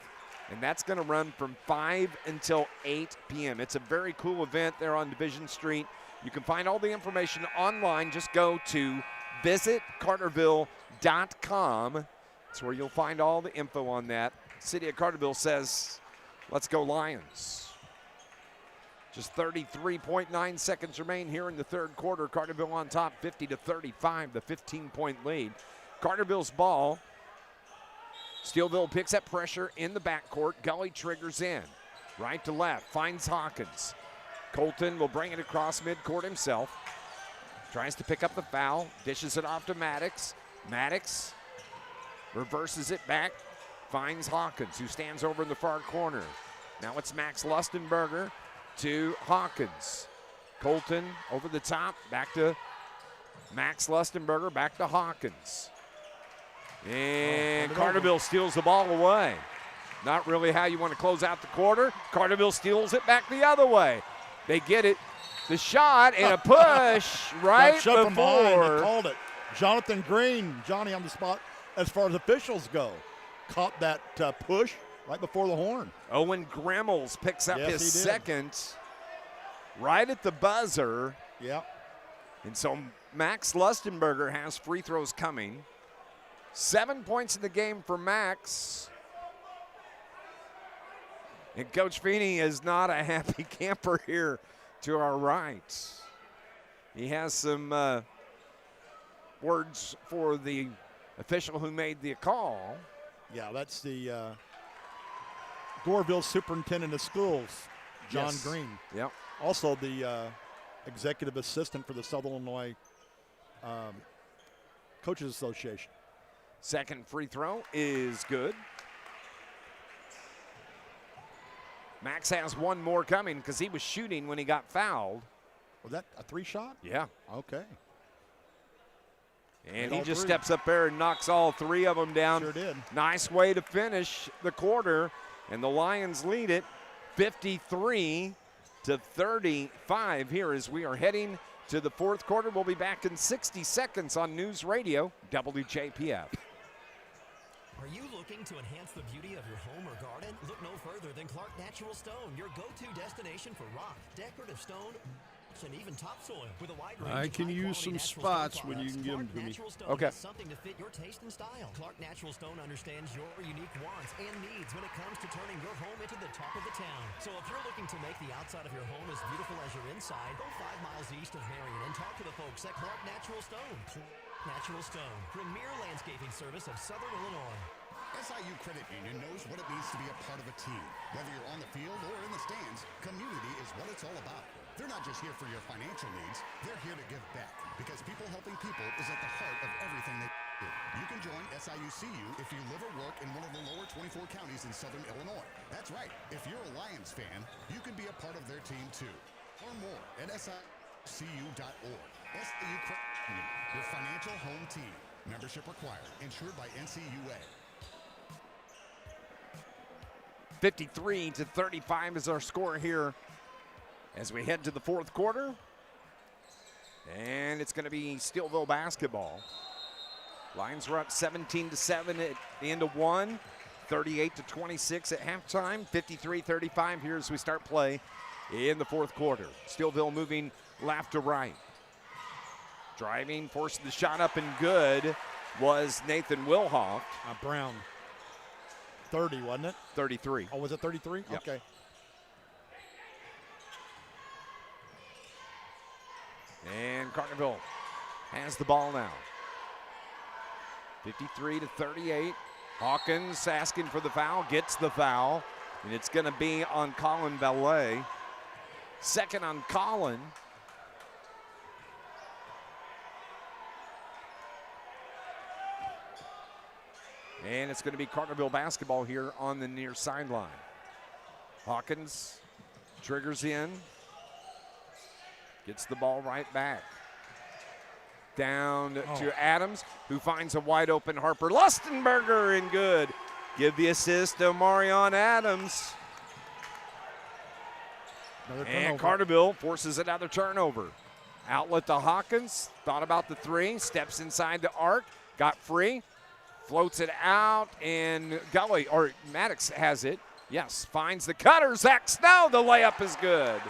And that's going to run from 5 until 8 p.m. It's a very cool event there on Division Street. You can find all the information online. Just go to visitcarterville.com. That's where you'll find all the info on that. City of Carterville says, let's go Lions. Just 33.9 seconds remain here in the third quarter. Carterville on top, 50-35, the 15-point lead. Carterville's ball. Steeleville picks up pressure in the backcourt. Gully triggers in. Right to left. Finds Hawkins. Colton will bring it across midcourt himself. Tries to pick up the foul. Dishes it off to Maddox. Maddox reverses it back. Finds Hawkins, who stands over in the far corner. Now it's Max Lustenberger to Hawkins. Colton over the top. Back to Max Lustenberger. Back to Hawkins. And Carterville steals the ball away. Not really how you want to close out the quarter. Carterville steals it back the other way. They get it the shot and a push right Got shoved from behind. before. They called it. Jonathan Green, Johnny on the spot as far as officials go. Caught that push right before the horn. Owen Gremmels picks up Yes, his he did. second right at the buzzer. Yeah. And so Max Lustenberger has free throws coming. 7 points in the game for Max. And Coach Feeney is not a happy camper here to our right. He has some words for the official who made the call. Yeah, that's the Goreville Superintendent of Schools, John Yes. Green. Yep. Also the executive assistant for the Southern Illinois Coaches Association. Second free throw is good. Max has one more coming because he was shooting when he got fouled. Was that a 3-shot? Yeah. Okay. And Made he all just three. steps up there and knocks all 3 of them down. Sure did. Nice way to finish the quarter. And the Lions lead it 53-35 here as we are heading to the fourth quarter. We'll be back in 60 seconds on News Radio WJPF. Are you looking to enhance the beauty of your home or garden? Look no further than Clark Natural Stone, your go-to destination for rock, decorative stone, and even topsoil. With a wide range I of can use some high-quality natural spots stone when you products, can give them Clark to me. Natural Stone Okay. has something to fit your taste and style. Clark Natural Stone understands your unique wants and needs when it comes to turning your home into the talk of the town. So if you're looking to make the outside of your home as beautiful as your inside, go 5 miles east of Marion and talk to the folks at Clark Natural Stone. Clark Natural Stone, premier landscaping service of Southern Illinois. SIU Credit Union knows what it means to be a part of a team. Whether you're on the field or in the stands, community is what it's all about. They're not just here for your financial needs, they're here to give back. Because people helping people is at the heart of everything they do. You can join SIUCU if you live or work in one of the lower 24 counties in Southern Illinois. That's right, if you're a Lions fan, you can be a part of their team too. Learn more at SIUCU.org. SIU Credit Union, your financial home team. Membership required, insured by NCUA. 53-35 is our score here as we head to the fourth quarter. And it's going to be Steeleville basketball. Lions were up 17-7 at the end of one, 38-26 at halftime, 53-35 here as we start play in the fourth quarter. Steeleville moving left to right. Driving, forcing the shot up and good was Nathan Wilhoff. Brown. 30, wasn't it? 33. Oh, was it 33? Yep. Okay. And Carterville has the ball now. 53-38. Hawkins asking for the foul, gets the foul, and it's going to be on Colin Ballet. Second on Colin. And it's going to be Carterville basketball here on the near sideline. Hawkins triggers in. Gets the ball right back. Down to Adams, who finds a wide open Harper Lustenberger, and good. Give the assist to Marion Adams. And Carterville forces another turnover. Outlet to Hawkins. Thought about the three. Steps inside the arc. Got free. Floats it out, and Maddox has it. Yes, finds the cutter. Zach Snow, the layup is good.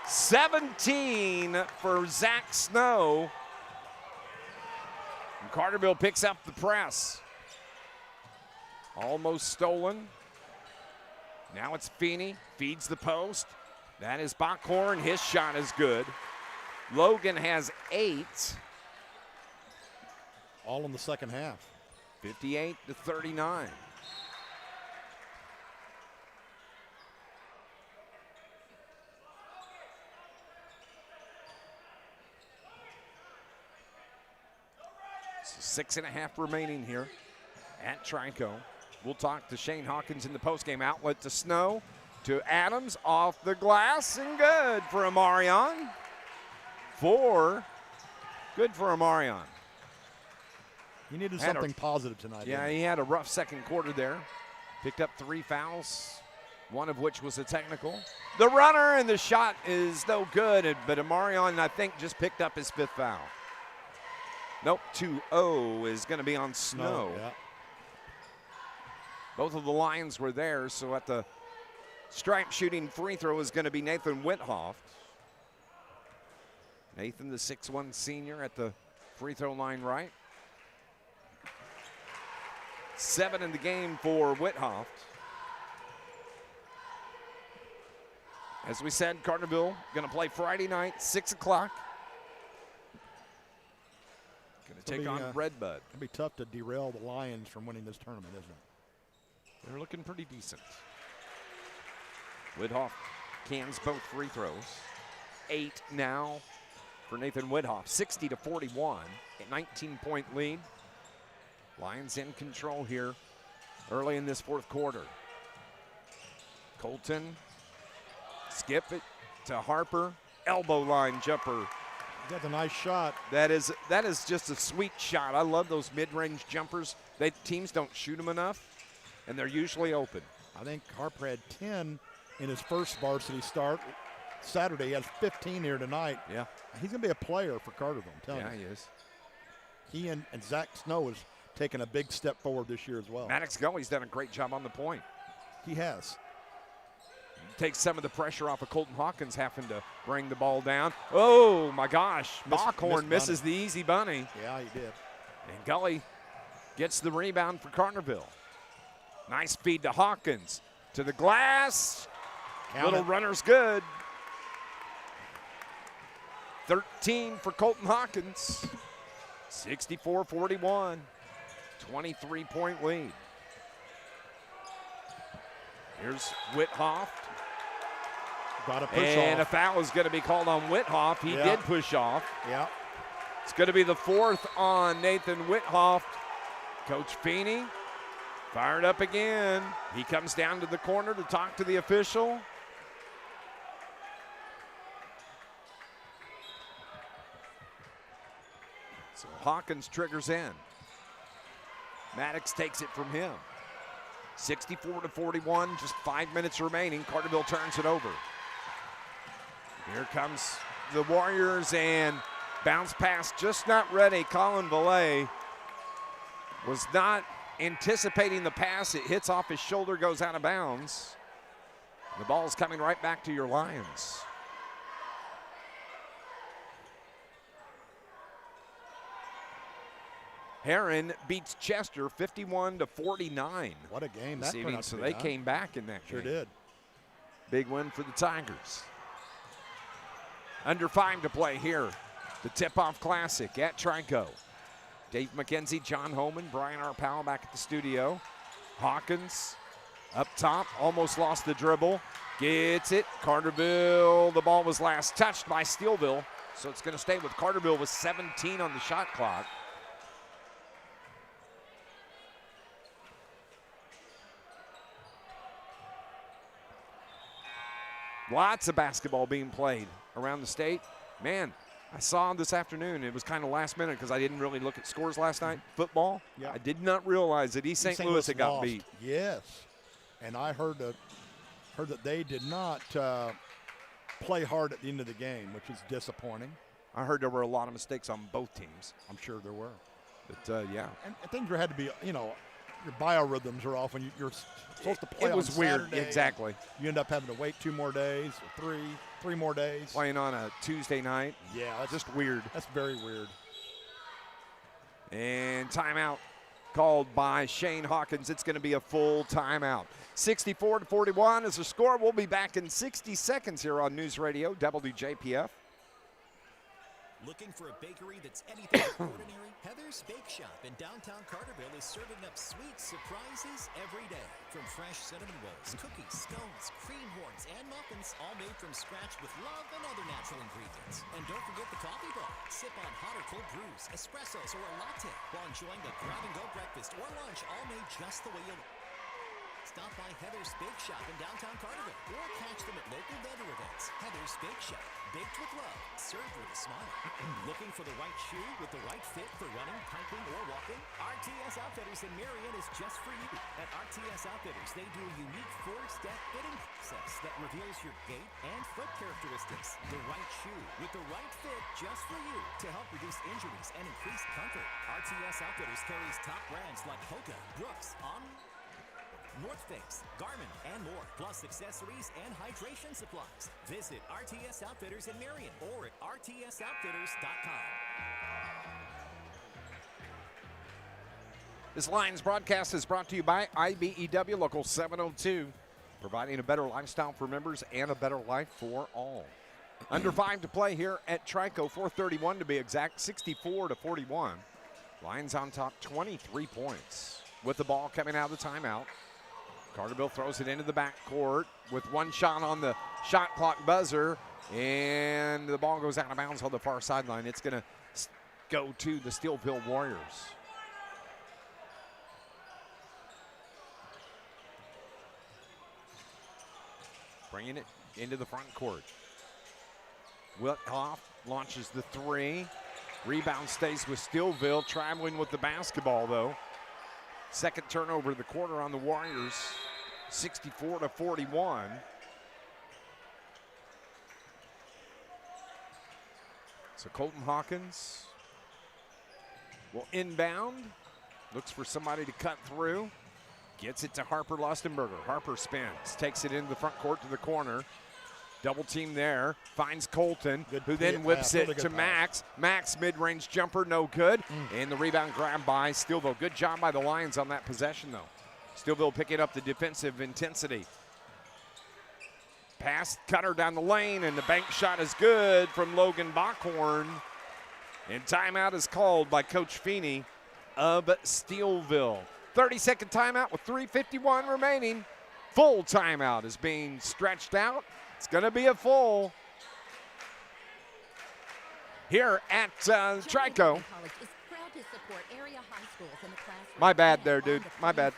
17 for Zach Snow. And Carterville picks up the press. Almost stolen. Now it's Feeney, feeds the post. That is Bockhorn, his shot is good. Logan has 8. All in the second half. 58-39. So 6.5 remaining here at Trico. We'll talk to Shane Hawkins in the postgame. Outlet to Snow, to Adams, off the glass, and good for Amarion. 4. Good for Amarion. He needed something positive tonight. Yeah, he had a rough second quarter there. Picked up 3 fouls. one of which was a technical. The runner and the shot is no good, but Amarion, I think, just picked up his 5th foul. Nope, 2-0 is going to be on Snow. Yeah. Both of the Lions were there, so at the stripe shooting free throw is going to be Nathan Whithoff. Nathan, the 6'1 senior, at the free throw line right. 7 in the game for Whithoff. As we said, Carterville going to play Friday night, 6 o'clock. Going to take on Redbud. It'll be tough to derail the Lions from winning this tournament, isn't it? They're looking pretty decent. Whithoff cans both free throws. 8 now for Nathan Whithoff. 60-41, a 19-point lead. Lions in control here early in this 4th quarter. Colton, skip it to Harper. Elbow line jumper. That's a nice shot. That is just a sweet shot. I love those mid-range jumpers. Teams don't shoot them enough, and they're usually open. I think Harper had 10 in his first varsity start. Saturday, he has 15 here tonight. Yeah. He's going to be a player for Carterville, I'm telling you. Yeah, he is. He and Zach Snow has taken a big step forward this year as well. Maddox Gully's done a great job on the point. He has. Takes some of the pressure off of Colton Hawkins having to bring the ball down. Oh, my gosh. Bockhorn misses the easy bunny. Yeah, he did. And Gully gets the rebound for Carterville. Nice feed to Hawkins. To the glass. Little runner's good. 13 for Colton Hawkins. 64-41. 23-point lead. Here's Whithoff. Got to push off. And a foul is going to be called on Whithoff. He did push off. Yeah. It's going to be the 4th on Nathan Whithoff. Coach Feeney fired up again. He comes down to the corner to talk to the official. So Hawkins triggers in. Maddox takes it from him. 64-41, just 5 minutes remaining. Carterville turns it over. Here comes the Warriors, and bounce pass just not ready. Colin Valet was not anticipating the pass. It hits off his shoulder, goes out of bounds. The ball's coming right back to your Lions. Heron beats Chester 51-49. What a game this that evening. So they came back in that game. Sure did. Big win for the Tigers. Under 5 to play here. The Tip-Off Classic at Trico. Dave McKenzie, John Homan, Brian R. Powell back at the studio. Hawkins up top, almost lost the dribble. Gets it. Carterville, the ball was last touched by Steeleville. So it's going to stay with Carterville with 17 on the shot clock. Lots of basketball being played around the state. Man, I saw this afternoon, it was kind of last minute because I didn't really look at scores last night. Football, yeah. I did not realize that East St. Louis had got beat. Yes, and I heard that they did not play hard at the end of the game, which was disappointing. I heard there were a lot of mistakes on both teams. I'm sure there were. But, yeah. And things had to be, your biorhythms are off when you're supposed to play on It was weird, Saturday. exactly. You end up having to wait 2 more days, or three more days. Playing on a Tuesday night. Yeah. That's just weird. That's very weird. And timeout called by Shane Hawkins. It's going to be a full timeout. 64-41 is the score. We'll be back in 60 seconds here on News Radio, WJPF. Looking for a bakery that's anything but ordinary? Heather's Bake Shop in downtown Carterville is serving up sweet surprises every day. From fresh cinnamon rolls, cookies, scones, cream horns, and muffins, all made from scratch with love and other natural ingredients. And don't forget the coffee bar. Sip on hot or cold brews, espressos, or a latte while enjoying the grab-and-go breakfast or lunch, all made just the way you like. Stop by Heather's Bake Shop in downtown Carterville or catch them at local vendor events. Heather's Bake Shop. baked with love, served with a smile. Looking for the right shoe with the right fit for running, hiking, or walking? RTS Outfitters in Marion is just for you. At RTS Outfitters, they do a unique 4-step fitting process that reveals your gait and foot characteristics. The right shoe with the right fit just for you to help reduce injuries and increase comfort. RTS Outfitters carries top brands like Hoka, Brooks, North Face, Garmin, and more, plus accessories and hydration supplies. Visit RTS Outfitters in Marion or at rtsoutfitters.com. This Lions broadcast is brought to you by IBEW Local 702, providing a better lifestyle for members and a better life for all. Under 5 to play here at Trico, 4:31 to be exact, 64-41. Lions on top, 23 points. With the ball coming out of the timeout, Carterville throws it into the backcourt with one shot on the shot clock buzzer, and the ball goes out of bounds on the far sideline. It's going to go to the Steeleville Warriors. Bringing it into the front court. Whithoff launches the 3. Rebound stays with Steeleville, traveling with the basketball, though. Second turnover of the quarter on the Warriors, 64-41. So Colton Hawkins will inbound, looks for somebody to cut through, gets it to Harper Lustenberger. Harper spins, takes it into the front court to the corner. Double team there, finds Colton, who then whips it to Max. Max, mid-range jumper, no good. And the rebound grab by Steeleville. Good job by the Lions on that possession, though. Steeleville picking up the defensive intensity. Pass, cutter down the lane, and the bank shot is good from Logan Backhorn. And timeout is called by Coach Feeney of Steeleville. 30-second timeout with 3:51 remaining. Full timeout is being stretched out. It's going to be a full here at Trico. My bad there, dude. My bad.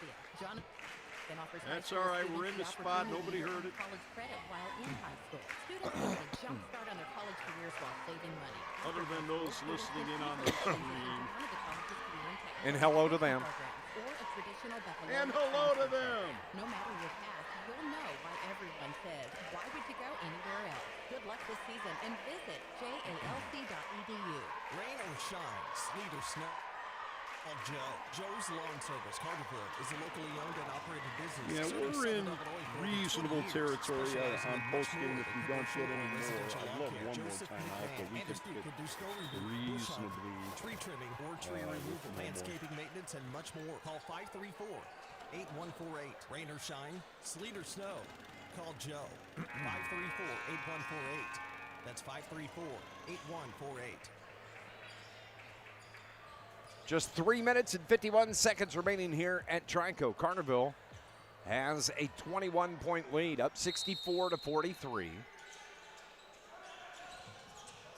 That's all right. We're in the spot. Nobody heard it. Other than those listening in on the stream. And hello to them. And hello to them. No matter your path, you'll know why everyone says, why would you go anywhere else? Good luck this season and visit jalc.edu. Rain or shine, sleet or snow. Call Joe. Joe's Lawn Service, Carterville, is a locally owned and operated business. Yeah, we're in reasonable territory on postgame if we don't get any more. I'd love one more time out, but we could get reasonably. Tree trimming or tree removal, landscaping maintenance, and much more. Call 534-8148. Rain or shine, sleet or snow. Call Joe. 534-8148. That's 534-8148. Just 3 minutes and 51 seconds remaining here at Trico. Carterville has a 21-point lead, up 64-43.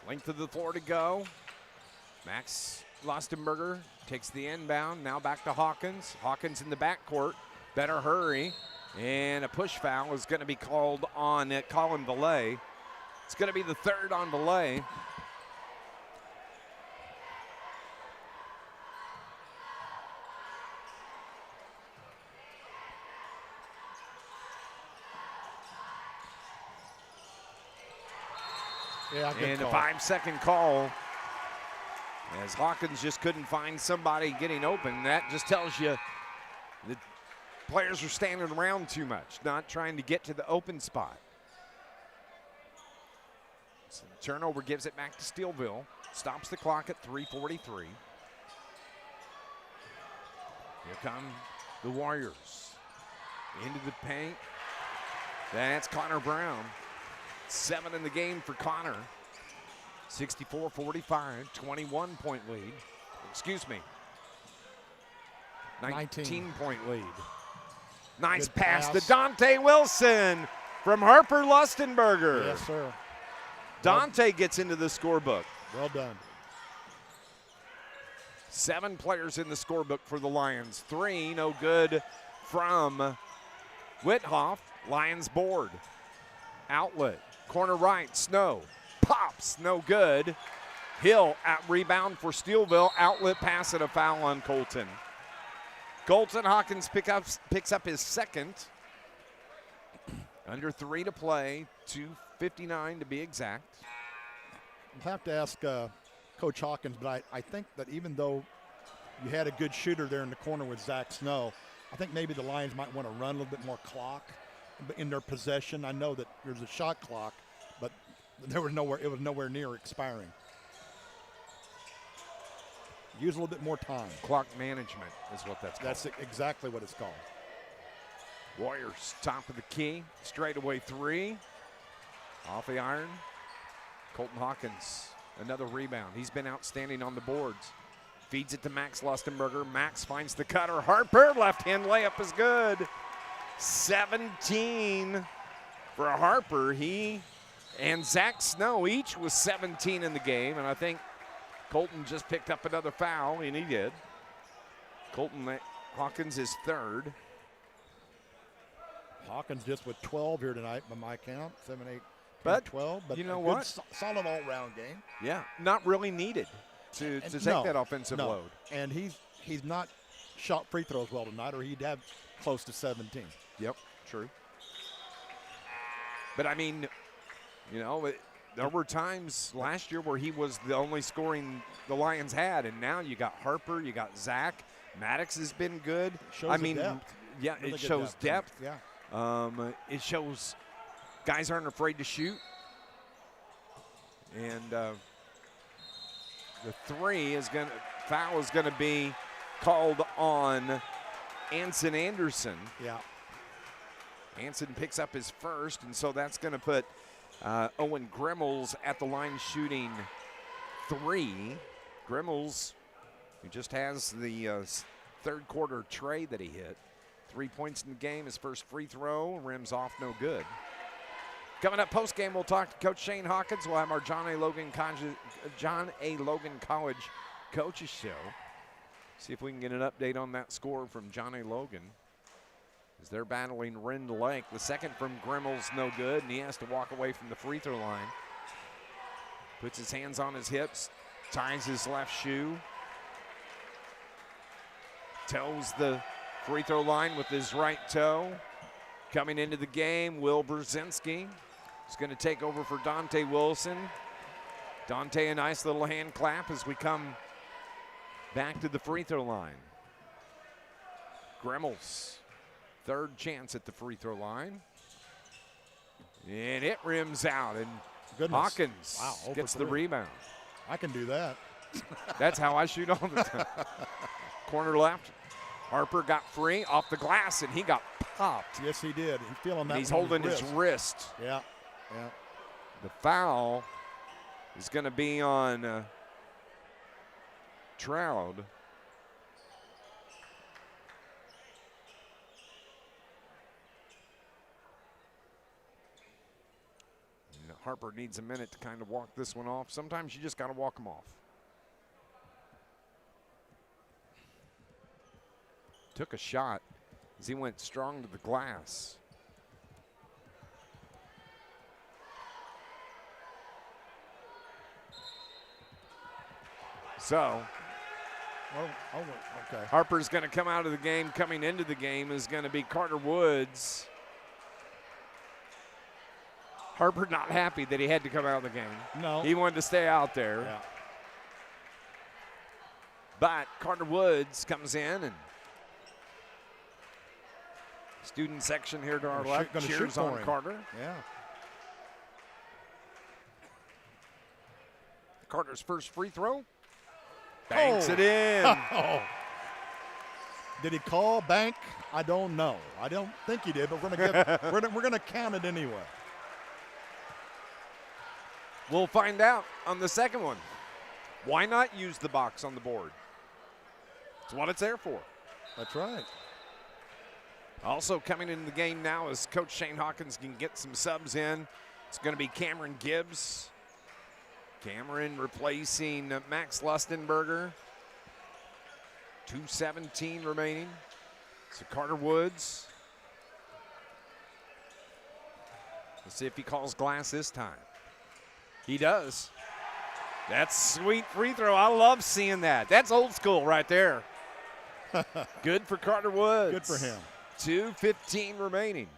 Length of the floor to go. Max Lustenberger takes the inbound, now back to Hawkins. Hawkins in the backcourt, better hurry. And a push foul is going to be called on Colin Valet. It's going to be the third on Valet. Yeah, and a 5-second call as Hawkins just couldn't find somebody getting open. That just tells you the players are standing around too much, not trying to get to the open spot. So the turnover gives it back to Steeleville. Stops the clock at 3:43. Here come the Warriors. Into the paint. That's Connor Brown. 7 in the game for Connor. 64-45, 21-point lead. Excuse me. 19-point lead. Nice pass to Dante Wilson from Harper Lustenberger. Yes, sir. Dante gets into the scorebook. Well done. 7 players in the scorebook for the Lions. 3 no good from Whithoff. Lions board. Outlet. Corner right. Snow. pops, no good. Hill at rebound for Steeleville. Outlet pass and a foul on Colton. Colton Hawkins picks up his second. Under 3 to play, 2:59 to be exact. I'll have to ask Coach Hawkins, but I think that even though you had a good shooter there in the corner with Zach Snow, I think maybe the Lions might want to run a little bit more clock in their possession. I know that there's a shot clock, but it was nowhere near expiring. Use a little bit more time. Clock management is what that's called. That's exactly what it's called. Warriors top of the key. Straightaway 3. Off the iron. Colton Hawkins, another rebound. He's been outstanding on the boards. Feeds it to Max Lustenberger. Max finds the cutter. Harper, left-hand layup is good. 17 for Harper. He and Zach Snow each was 17 in the game, and I think Colton just picked up another foul, and he did. Colton Hawkins is third. Hawkins just with 12 here tonight by my count, 7, 8, 10, But 12. But you know a what? Good, solid all-round game. Yeah, not really needed to take that offensive load. And he's not shot free throws well tonight, or he'd have close to 17. Yep, true. But I mean, you know, there were times last year where he was the only scoring the Lions had, and now you got Harper, you got Zach. Maddox has been good. Shows depth. Yeah, really it shows depth. Yeah. It shows guys aren't afraid to shoot. And the foul is gonna be called on Anson Anderson. Yeah. Anson picks up his first, and so that's gonna put Owen Grimmels at the line shooting 3. Grimmels, who just has the third quarter tray that he hit. 3 points in the game. His first free throw, rims off, no good. Coming up post game, we'll talk to Coach Shane Hawkins. We'll have our John A. Logan College Coaches Show. See if we can get an update on that score from John A. Logan. As they're battling Rend Lake. The second from Grimmels, no good, and he has to walk away from the free throw line. Puts his hands on his hips, ties his left shoe. Toes the free throw line with his right toe. Coming into the game, Will Brzezinski is going to take over for Dante Wilson. Dante, a nice little hand clap as we come back to the free throw line. Grimmels, third chance at the free throw line. And it rims out, and Hawkins gets the rebound. I can do that. That's how I shoot all the time. Corner left. Harper got free off the glass, and he got popped. Yes, he did. He's feeling that. He's holding his wrist. Yeah, yeah. The foul is going to be on Troud. And Harper needs a minute to kind of walk this one off. Sometimes you just got to walk them off. Took a shot as he went strong to the glass. So, okay. Harper's going to come out of the game. Coming into the game is going to be Carter Woods. Harper not happy that he had to come out of the game. No. He wanted to stay out there. Yeah. But Carter Woods comes in, and student section here to our left cheers on Carter. Yeah. Carter's first free throw. Banks it in. Oh. Did he call bank? I don't know. I don't think he did, but we're gonna count it anyway. We'll find out on the second one. Why not use the box on the board? It's what it's there for. That's right. Also coming into the game now is Coach Shane Hawkins can get some subs in. It's going to be Cameron Gibbs. Cameron replacing Max Lustenberger. 2:17 remaining. So Carter Woods. Let's see if he calls glass this time. He does. That's sweet free throw. I love seeing that. That's old school right there. Good for Carter Woods. Good for him. 2:15 remaining.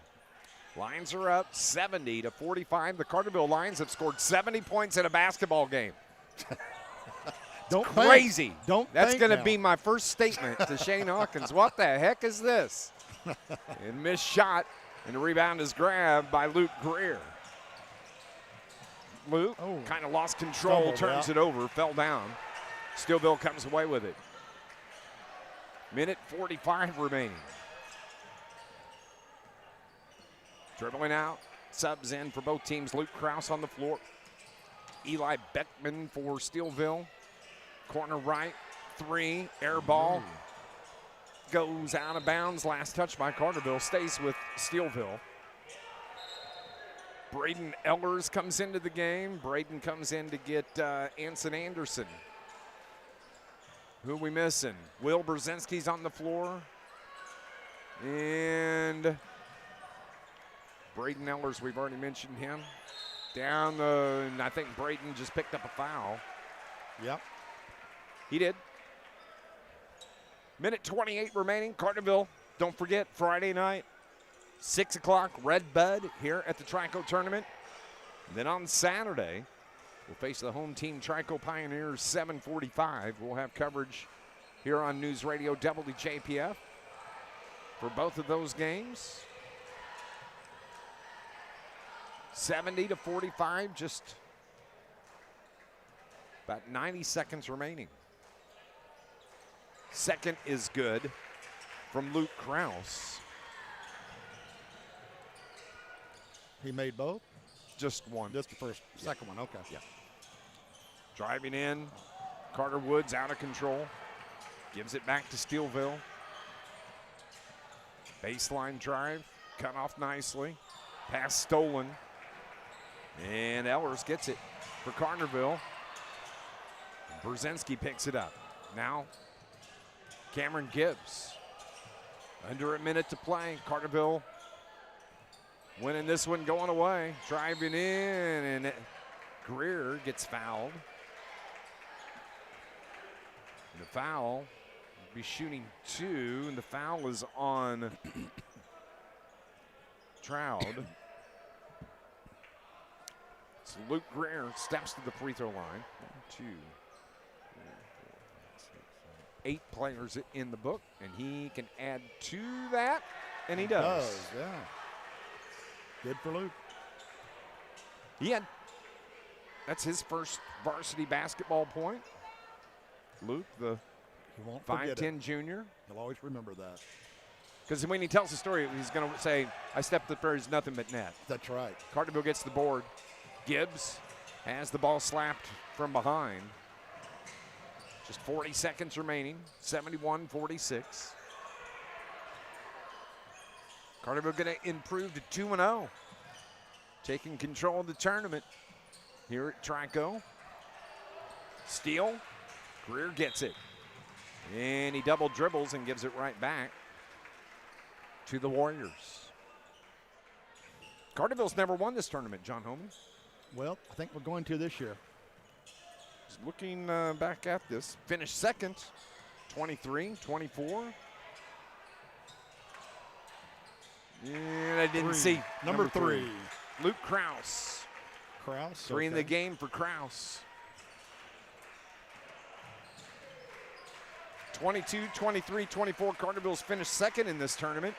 Lions are up 70-45. The Carterville Lions have scored 70 points in a basketball game. Don't crazy. Think. Don't. That's think going to now. be my first statement to Shane Hawkins. What the heck is this? And missed shot, and the rebound is grabbed by Luke Greer. Luke kind of lost control, turns it over, fell down. Steeleville comes away with it. Minute 45 remaining. Dribbling out, subs in for both teams. Luke Krause on the floor. Eli Beckman for Steeleville. Corner right, 3, air ball. Goes out of bounds, last touch by Carterville, stays with Steeleville. Braden Ellers comes into the game. Braden comes in to get Anson Anderson. Who are we missing? Will Brzezinski's on the floor. And Braden Ellers, we've already mentioned him. And I think Braden just picked up a foul. Yep. He did. Minute 28 remaining. Carterville, don't forget, Friday night, 6 o'clock, Red Bud here at the Trico tournament. And then on Saturday, we'll face the home team Trico Pioneers, 7:45. We'll have coverage here on News Radio WJPF for both of those games. 70-45, just about 90 seconds remaining. Second is good from Luke Krause. He made both? Just one. Just the first, second one, okay. Yeah. Driving in, Carter Woods out of control. Gives it back to Steeleville. Baseline drive, cut off nicely. Pass stolen. And Ellers gets it for Carterville. Brzezinski picks it up. Now, Cameron Gibbs. Under a minute to play. Carterville winning this one, going away. Driving in, and Greer gets fouled. And the foul will be shooting 2, and the foul is on Troud. So Luke Greer steps to the free throw line. 1, 2, 3, 4, 5, 6, 7, 8 players in the book, and he can add to that, and he does. Yeah. Good for Luke. That's his first varsity basketball point. Luke, the 5'10" junior. He'll always remember that. Because when he tells the story, he's going to say, I stepped up there, he's nothing but net. That's right. Carterville gets the board. Gibbs has the ball slapped from behind. Just 40 seconds remaining, 71-46. Carterville going to improve to 2-0. Taking control of the tournament here at Trico. Steele, Greer gets it. And he double dribbles and gives it right back to the Warriors. Carterville's never won this tournament, John Homan. Well, I think we're going to this year. Just looking back at this. Finished second, 23-24. And I didn't see. Number three. Luke Krause. Krause. 3 in the game for Krause. 22-23-24. Carterville's finished second in this tournament.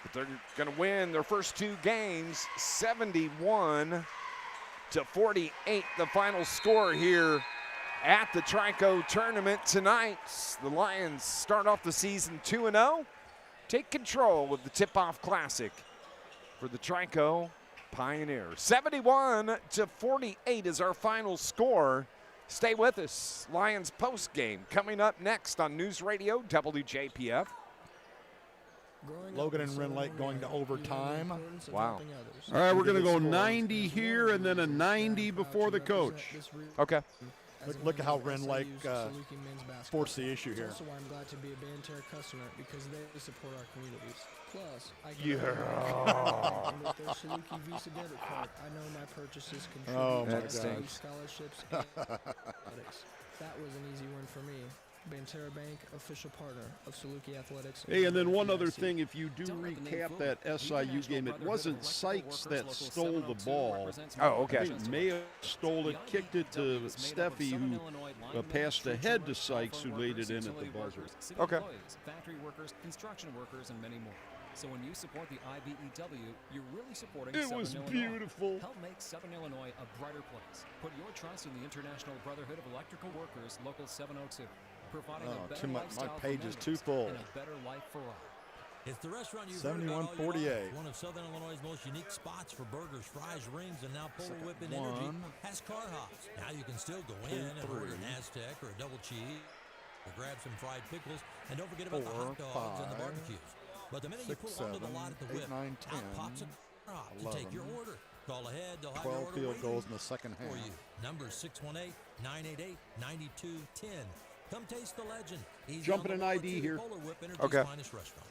But they're going to win their first 2 games, 71-48. The final score here at the Trico tournament tonight. The Lions start off the season 2-0. Take control of the Tip-Off Classic for the Trico Pioneers. 71-48 is our final score. Stay with us. Lions post game coming up next on News Radio WJPF. Logan and Ren Lake going to overtime. Wow. All right, we're going to go 90 here and then a 90 before the coach. Okay. as a Look at how member of Ren Lake SIU's Saluki men's basketball forced the team. issue It's here. also why I'm glad to be a Banterra customer because they support our communities. Plus, I get Yeah. and with their Saluki Visa debit card, I know my purchases contribute Oh, my to SIU gosh. scholarships and athletics. That was an easy win for me. Banterra Bank, official partner of Saluki Athletics. Hey, and then one other thing, if you do recap that SIU game, it wasn't Sykes that stole the ball. Oh, okay. I think Mayo stole it, kicked it to Steffi, who passed ahead to Sykes, who laid it in at the buzzer. Okay. Factory workers, construction workers, and many more. So when you support the IBEW, you're really supporting It Southern was Illinois. beautiful. Help make Southern Illinois a brighter place. Put your trust in the International Brotherhood of Electrical Workers, Local 702. Providing a better too much. My lifestyle for page is too members full. and a better life for all. It's the restaurant you've heard about all your 71-48. life. One of Southern Illinois' most unique spots for burgers, fries, rings, and now Polar Whipping Energy has car hops. Now you can still go in and order an Aztec or a double cheese, or grab some fried pickles, and don't forget about the hot dogs and the barbecues. But the minute you pull onto the lot at the Whip, out pops a car hop to take your order. Call ahead, they'll have your 12 order field waiting goals in the second half. for you. Number 618-988-9210. Come taste the legend. Easy Jumping on an the wall, ID too. here. Polar Whip Energy's Okay. finest restaurant.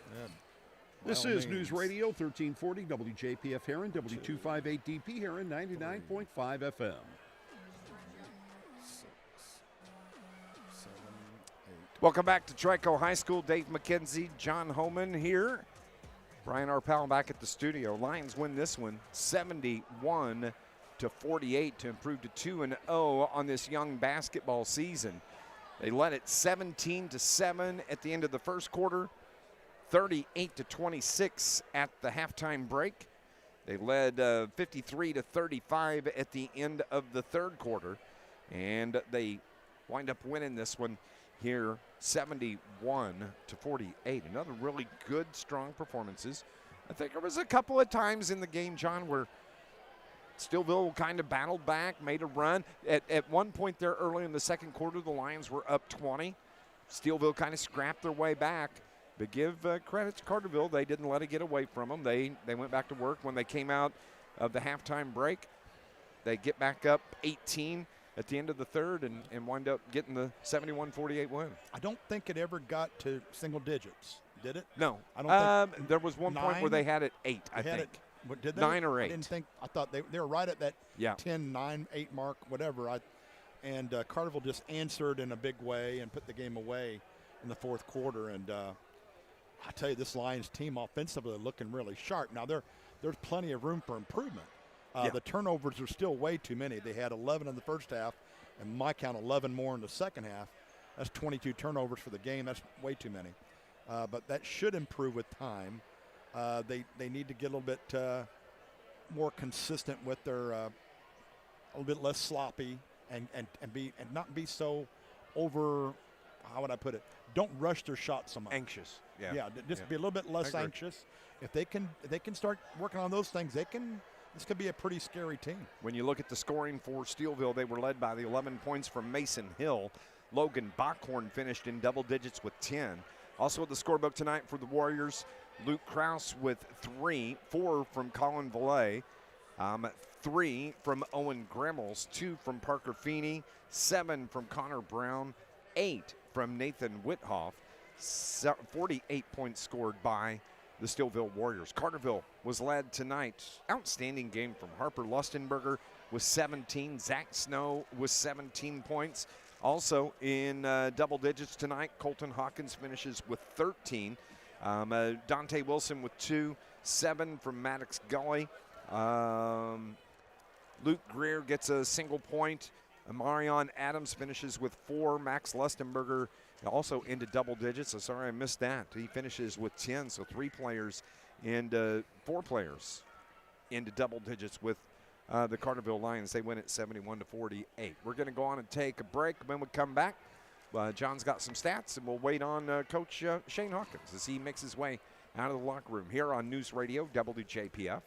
This By all is News means. Radio 1340 WJPF Heron, W258DP Heron, 99.5 FM. 6, 7, 8. Welcome back to Trico High School. Dave McKenzie, John Homan here. Brian Arpel back at the studio. Lions win this one 71-48 to improve to 2-0 on this young basketball season. They led it 17-7 at the end of the first quarter, 38-26 at the halftime break. They led 53-35 at the end of the third quarter, and they wind up winning this one here 71-48. Another really good, strong performances. I think there was a couple of times in the game, John, where Steeleville kind of battled back, made a run. At one point there early in the second quarter, the Lions were up 20. Steeleville kind of scrapped their way back. But give credit to Carterville. They didn't let it get away from them. They went back to work. When they came out of the halftime break, they get back up 18 at the end of the third and wind up getting the 71-48 win. I don't think it ever got to single digits, did it? No. I don't think there was one point where they had it 8, I think. What, did they? 9 or 8. I didn't think. I thought they were right at that 10, 9, 8 mark, whatever. And Carterville just answered in a big way and put the game away in the fourth quarter. And I tell you, this Lions team offensively looking really sharp. Now there's plenty of room for improvement. The turnovers are still way too many. They had 11 in the first half, and my count 11 more in the second half. That's 22 turnovers for the game. That's way too many. But that should improve with time. They need to get a little bit more consistent with their a little bit less sloppy and not be so over. How would I put it? Don't rush their shot so much. Anxious. Be a little bit less anxious. If they can start working on those things, this could be a pretty scary team. When you look at the scoring for Steeleville, they were led by the 11 points from Mason Hill. Logan Bockhorn finished in double digits with 10. Also at the scorebook tonight for the Warriors, Luke Krause with 3, 4 from Colin Valet, 3 from Owen Gremmels, 2 from Parker Feeney, 7 from Connor Brown, 8 from Nathan Whithoff. 48 points scored by the Steeleville Warriors. Carterville was led tonight. Outstanding game from Harper Lustenberger with 17. Zach Snow with 17 points. Also in double digits tonight, Colton Hawkins finishes with 13. Dante Wilson with 2. 7 from Maddox Gully. Luke Greer gets a single point. Marion Adams finishes with 4. Max Lustenberger also into double digits. So sorry I missed that. He finishes with 10. So 3 players and 4 players into double digits with the Carterville Lions. They win at 71-48. We're going to go on and take a break. When we come back, John's got some stats, and we'll wait on Coach Shane Hawkins as he makes his way out of the locker room here on News Radio WJPF.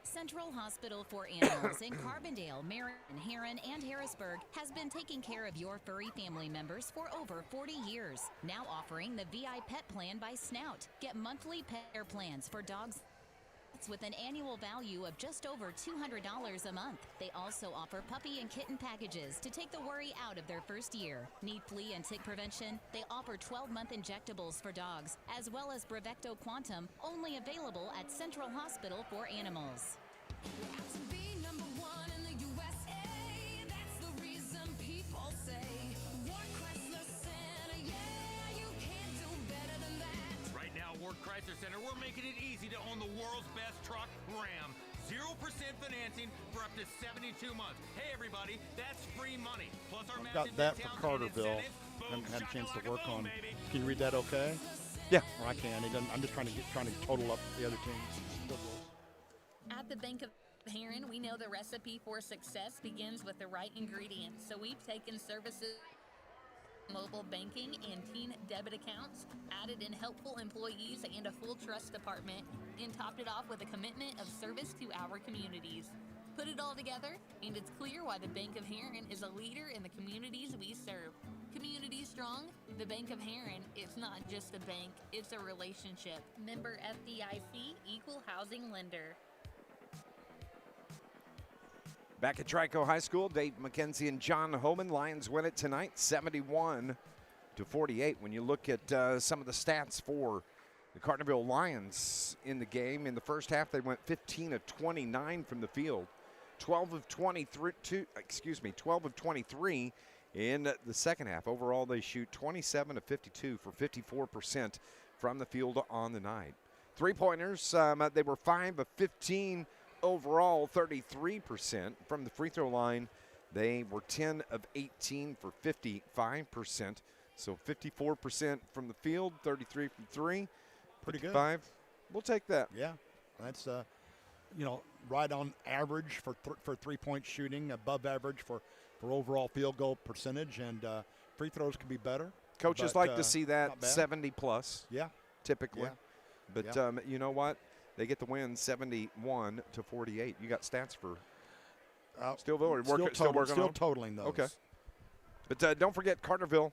Central Hospital for Animals in Carbondale, Marion, Heron, and Harrisburg has been taking care of your furry family members for over 40 years. Now offering the VI Pet Plan by Snout. Get monthly pet care plans for dogs, starts with an annual value of just over $200 a month. They also offer puppy and kitten packages to take the worry out of their first year. Need flea and tick prevention? They offer 12-month injectables for dogs, as well as Brevecto Quantum, only available at Central Hospital for Animals. Ward Chrysler Center, we're making it easy to own the world's best truck, Ram. 0% financing for up to 72 months. Hey, everybody, that's free money. Plus our I've got that for Carterville. Haven't had a chance to work on. Can you read that okay? Yeah. Or I can. I'm just trying to total up the other teams. At the Bank of Heron, we know the recipe for success begins with the right ingredients. So we've taken services, mobile banking, and teen debit accounts, added in helpful employees and a full trust department, and topped it off with a commitment of service to our communities. Put it all together, and it's clear why the Bank of Heron is a leader in the communities we serve. Community strong, the Bank of Heron, it's not just a bank, it's a relationship. Member FDIC, equal housing lender. Back at Trico High School, Dave McKenzie and John Homan. Lions win it tonight, 71-48. When you look at some of the stats for the Carterville Lions in the game, in the first half they went 15 of 29 from the field, 12 of 23 in the second half. Overall, they shoot 27 of 52 for 54% from the field on the night. Three-pointers, they were 5 of 15. Overall, 33% from the free throw line. They were 10 of 18 for 55%. So 54% from the field, 33 from three. Pretty 55. good. We'll take that. Yeah, that's right on average for three-point shooting, above average for overall field goal percentage, and free throws can be better. Coaches like to see that 70 plus. Yeah, typically. Yeah. But you know what? They get the win 71-48. You got stats for Steeleville? Or still totaling those. Okay. But don't forget, Carterville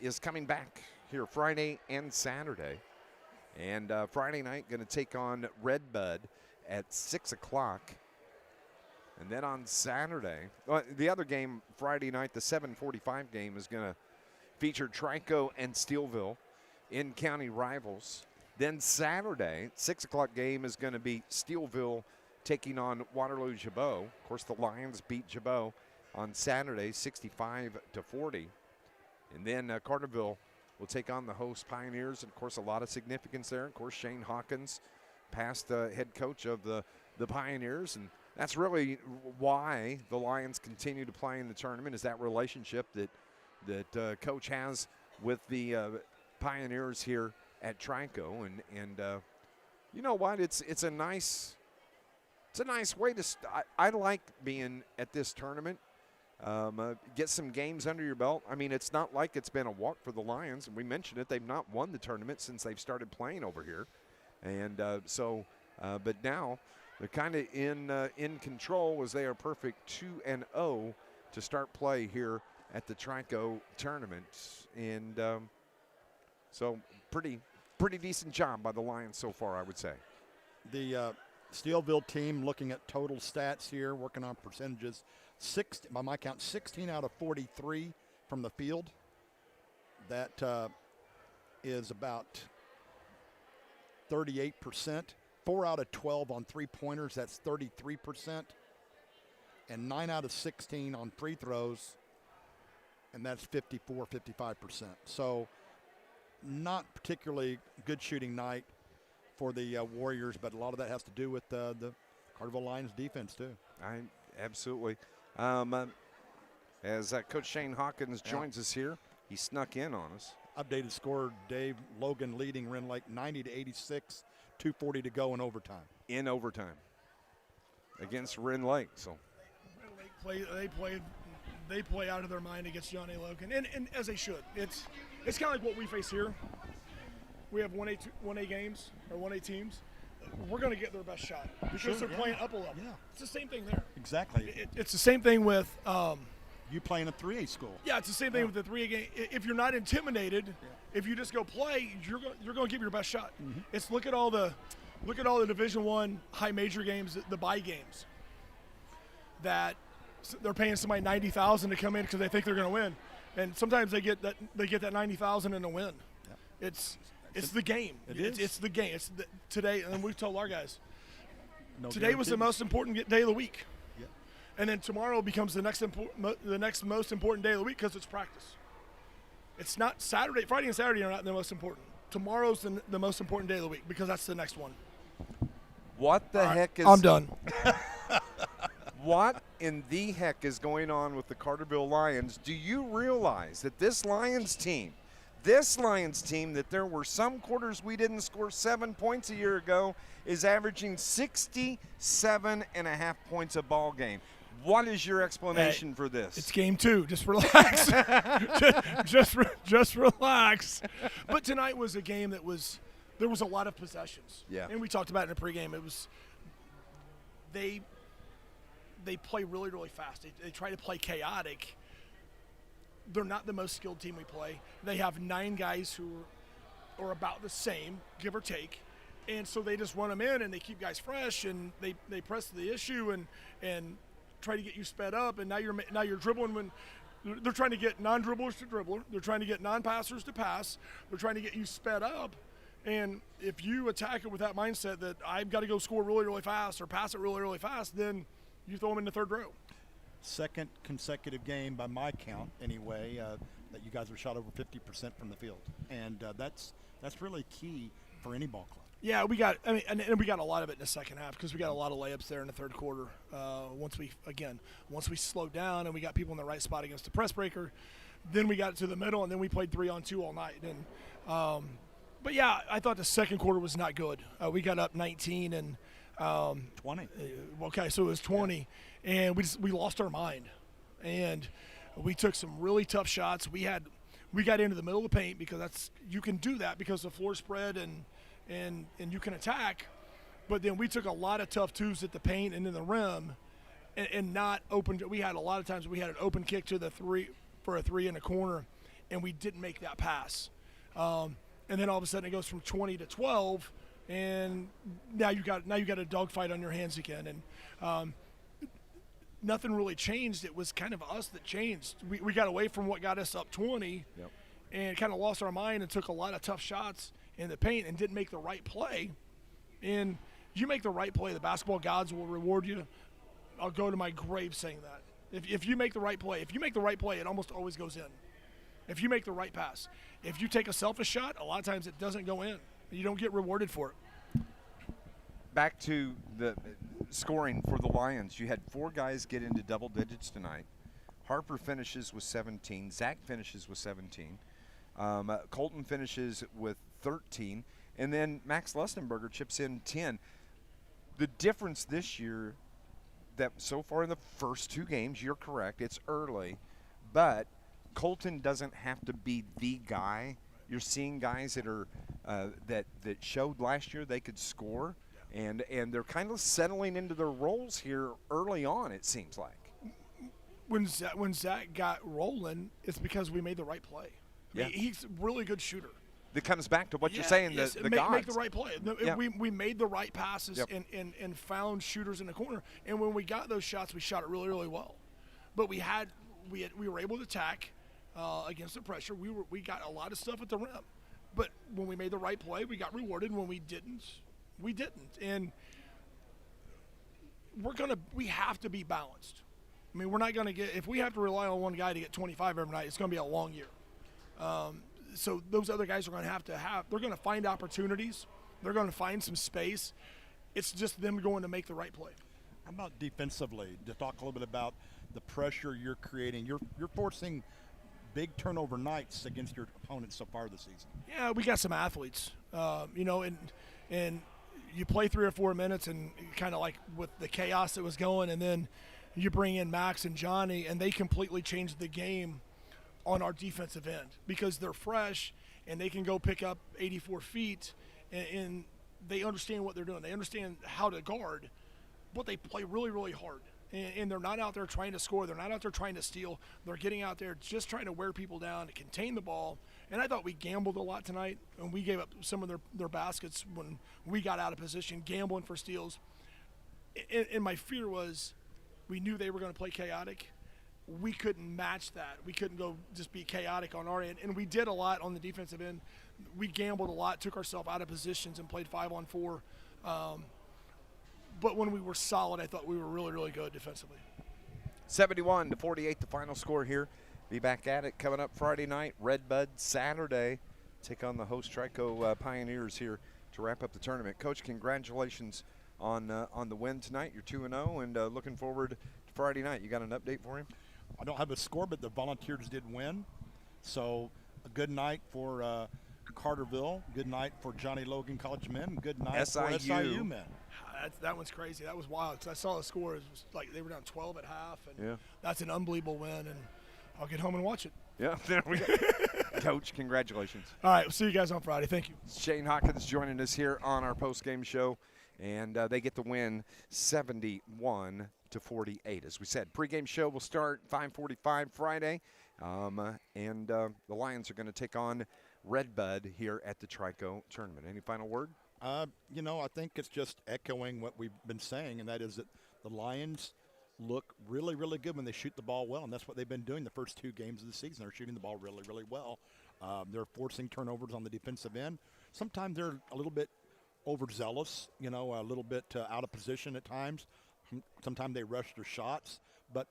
is coming back here Friday and Saturday. And Friday night going to take on Redbud at 6 o'clock. And then on Saturday, the other game Friday night, the 7:45 game, is going to feature Trico and Steeleville, in-county rivals. Then Saturday, 6 o'clock game is going to be Steeleville taking on Waterloo Gibault. Of course, the Lions beat Gibault on Saturday, 65-40. And then Carterville will take on the host Pioneers. And, of course, a lot of significance there. Of course, Shane Hawkins, past head coach of the Pioneers. And that's really why the Lions continue to play in the tournament, is that relationship that Coach has with the Pioneers here at Trico, and you know what? It's a nice way to. I like being at this tournament. Get some games under your belt. I mean, it's not like it's been a walk for the Lions, and we mentioned it. They've not won the tournament since they've started playing over here, and but now they're kind of in control, as they are perfect 2-0 to start play here at the Trico tournament, and so pretty decent job by the Lions so far, I would say. The Steeleville team, looking at total stats here, working on percentages, by my count, 16 out of 43 from the field. That is about 38%. 4 out of 12 on three-pointers, that's 33%. And 9 out of 16 on free throws, and that's 55%. So not particularly good shooting night for the Warriors, but a lot of that has to do with the Carterville Lions defense too. Absolutely. As Coach Shane Hawkins joins us here, he snuck in on us. Updated score, Dave. Logan leading Wren Lake 90-86, 2:40 to go in overtime. In overtime against Wren Lake. So Wren Lake they play out of their mind against Johnny Logan, and as they should. It's kind of like what we face here. We have 1A games or 1A teams. We're going to get their best shot because they're playing up a level. Yeah. It's the same thing there. Exactly. It's the same thing with you playing a 3A school. Yeah, it's the same thing with the 3A game. If you're not intimidated, if you just go play, you're going to give your best shot. Mm-hmm. It's look at all the Look at all the Division I high major games, the bye games, that they're paying somebody $90,000 to come in because they think they're going to win, and sometimes they get that $90,000 in a win. Yeah. It's the game. It's the game. Today, and we told our guys, today was the most important day of the week. Yeah. And then tomorrow becomes the next most important day of the week because it's practice. It's not Saturday. Friday and Saturday are not the most important. Tomorrow's the most important day of the week because that's the next one. What the heck is... I'm done. What in the heck is going on with the Carterville Lions? Do you realize that this Lions team, that there were some quarters we didn't score 7 points a year ago, is averaging 67.5 points a ball game? What is your explanation for this? It's game 2. Just relax. just relax. But tonight was a game that there was a lot of possessions. Yeah. And we talked about it in the pregame. It was they play really, really fast. They try to play chaotic. They're not the most skilled team we play. They have 9 guys who are about the same, give or take. And so they just run them in and they keep guys fresh and they press the issue and try to get you sped up. And now you're dribbling when they're trying to get non-dribblers to dribbler. They're trying to get non-passers to pass. They're trying to get you sped up. And if you attack it with that mindset that I've got to go score really, really fast or pass it really, really fast, then you throw them in the third row. Second consecutive game, by my count anyway, that you guys have shot over 50% from the field, and that's really key for any ball club. Yeah, we got a lot of it in the second half because we got a lot of layups there in the third quarter. Once we slowed down and we got people in the right spot against the press breaker, then we got to the middle and then we played 3-on-2 all night. And but yeah, I thought the second quarter was not good. We got up 19 and 20. Okay, so it was 20, and we lost our mind, and we took some really tough shots. We got into the middle of the paint because you can do that because the floor spread and you can attack, but then we took a lot of tough twos at the paint and in the rim, and not open. We had a lot of times we had an open kick to the 3 for a 3 in the corner, and we didn't make that pass. And then all of a sudden it goes from 20 to 12, and now you got a dogfight on your hands again. And nothing really changed. It was kind of us that changed. We got away from what got us up 20, and kind of lost our mind and took a lot of tough shots in the paint and didn't make the right play. And you make the right play, the basketball gods will reward you. I'll go to my grave saying that. If you make the right play, it almost always goes in. If you make the right pass. If you take a selfish shot, a lot of times it doesn't go in. You don't get rewarded for it. Back to the scoring for the Lions. You had 4 guys get into double digits tonight. Harper finishes with 17. Zach finishes with 17. Colton finishes with 13. And then Max Lustenberger chips in 10. The difference this year, that so far in the first 2 games, you're correct, it's early, but Colton doesn't have to be the guy. You're seeing guys that are that showed last year they could score, and they're kind of settling into their roles here early on, it seems like. When Zach got rolling, it's because we made the right play. Yeah. He's a really good shooter. That comes back to what you're saying, the gods. Make the right play. We made the right passes and found shooters in the corner. And when we got those shots, we shot it really, really well. But we were able to attack against the pressure. We got a lot of stuff at the rim. But when we made the right play, we got rewarded. When we didn't, we didn't. And we have to be balanced. I mean, we're not going to get – if we have to rely on one guy to get 25 every night, it's going to be a long year. So those other guys are going to have – they're going to find opportunities. They're going to find some space. It's just them going to make the right play. How about defensively? To talk a little bit about the pressure you're creating. You're forcing big turnover nights against your opponents so far this season. Yeah, we got some athletes, and you play 3 or 4 minutes and kind of like with the chaos that was going, and then you bring in Max and Johnny, and they completely changed the game on our defensive end because they're fresh and they can go pick up 84 feet and they understand what they're doing. They understand how to guard, but they play really, really hard. And they're not out there trying to score. They're not out there trying to steal. They're getting out there just trying to wear people down, to contain the ball, And I thought we gambled a lot tonight, and we gave up some of their baskets when we got out of position, gambling for steals. And my fear was we knew they were going to play chaotic. We couldn't match that. We couldn't go just be chaotic on our end. And we did a lot on the defensive end. We gambled a lot, took ourselves out of positions, and played 5-on-4. But when we were solid, I thought we were really, really good defensively. 71-48, the final score here. Be back at it coming up Friday night. Redbud Saturday. Take on the host Trico Pioneers here to wrap up the tournament. Coach, congratulations on the win tonight. You're 2-0 and looking forward to Friday night. You got an update for him? I don't have a score, but the Volunteers did win. So a good night for Carterville. Good night for Johnny Logan College men. Good night for SIU men. That one's crazy. That was wild because I saw the score. It was like they were down 12 at half, and that's an unbelievable win. And I'll get home and watch it. Yeah, there we go. Coach, congratulations. All right, we'll see you guys on Friday. Thank you. Shane Hawkins joining us here on our post-game show, and they get the win 71-48. As we said, pregame show will start 5:45 Friday, and the Lions are going to take on Redbud here at the Trico tournament. Any final word? I think it's just echoing what we've been saying, and that is that the Lions look really, really good when they shoot the ball well, and that's what they've been doing the first 2 games of the season. They're shooting the ball really, really well. They're forcing turnovers on the defensive end. Sometimes they're a little bit overzealous, a little bit out of position at times. Sometimes they rush their shots, but,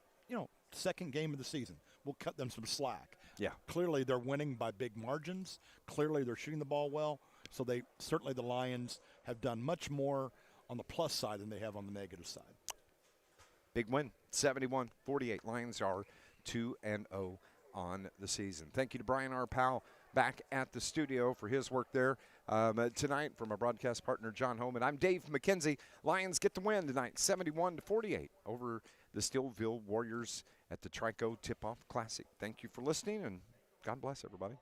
second game of the season, we'll cut them some slack. Yeah. Clearly they're winning by big margins. Clearly they're shooting the ball well. So certainly the Lions have done much more on the plus side than they have on the negative side. Big win, 71-48. Lions are 2-0 on the season. Thank you to Brian R. Powell back at the studio for his work there tonight from our broadcast partner, John Homan. I'm Dave McKenzie. Lions get the win tonight, 71-48 over the Steeleville Warriors at the Trico Tip-Off Classic. Thank you for listening, and God bless everybody.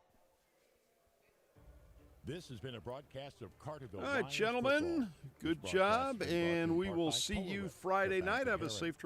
This has been a broadcast of Carterville. All right, gentlemen, good job, and we will see you Friday night. Have a safe trip.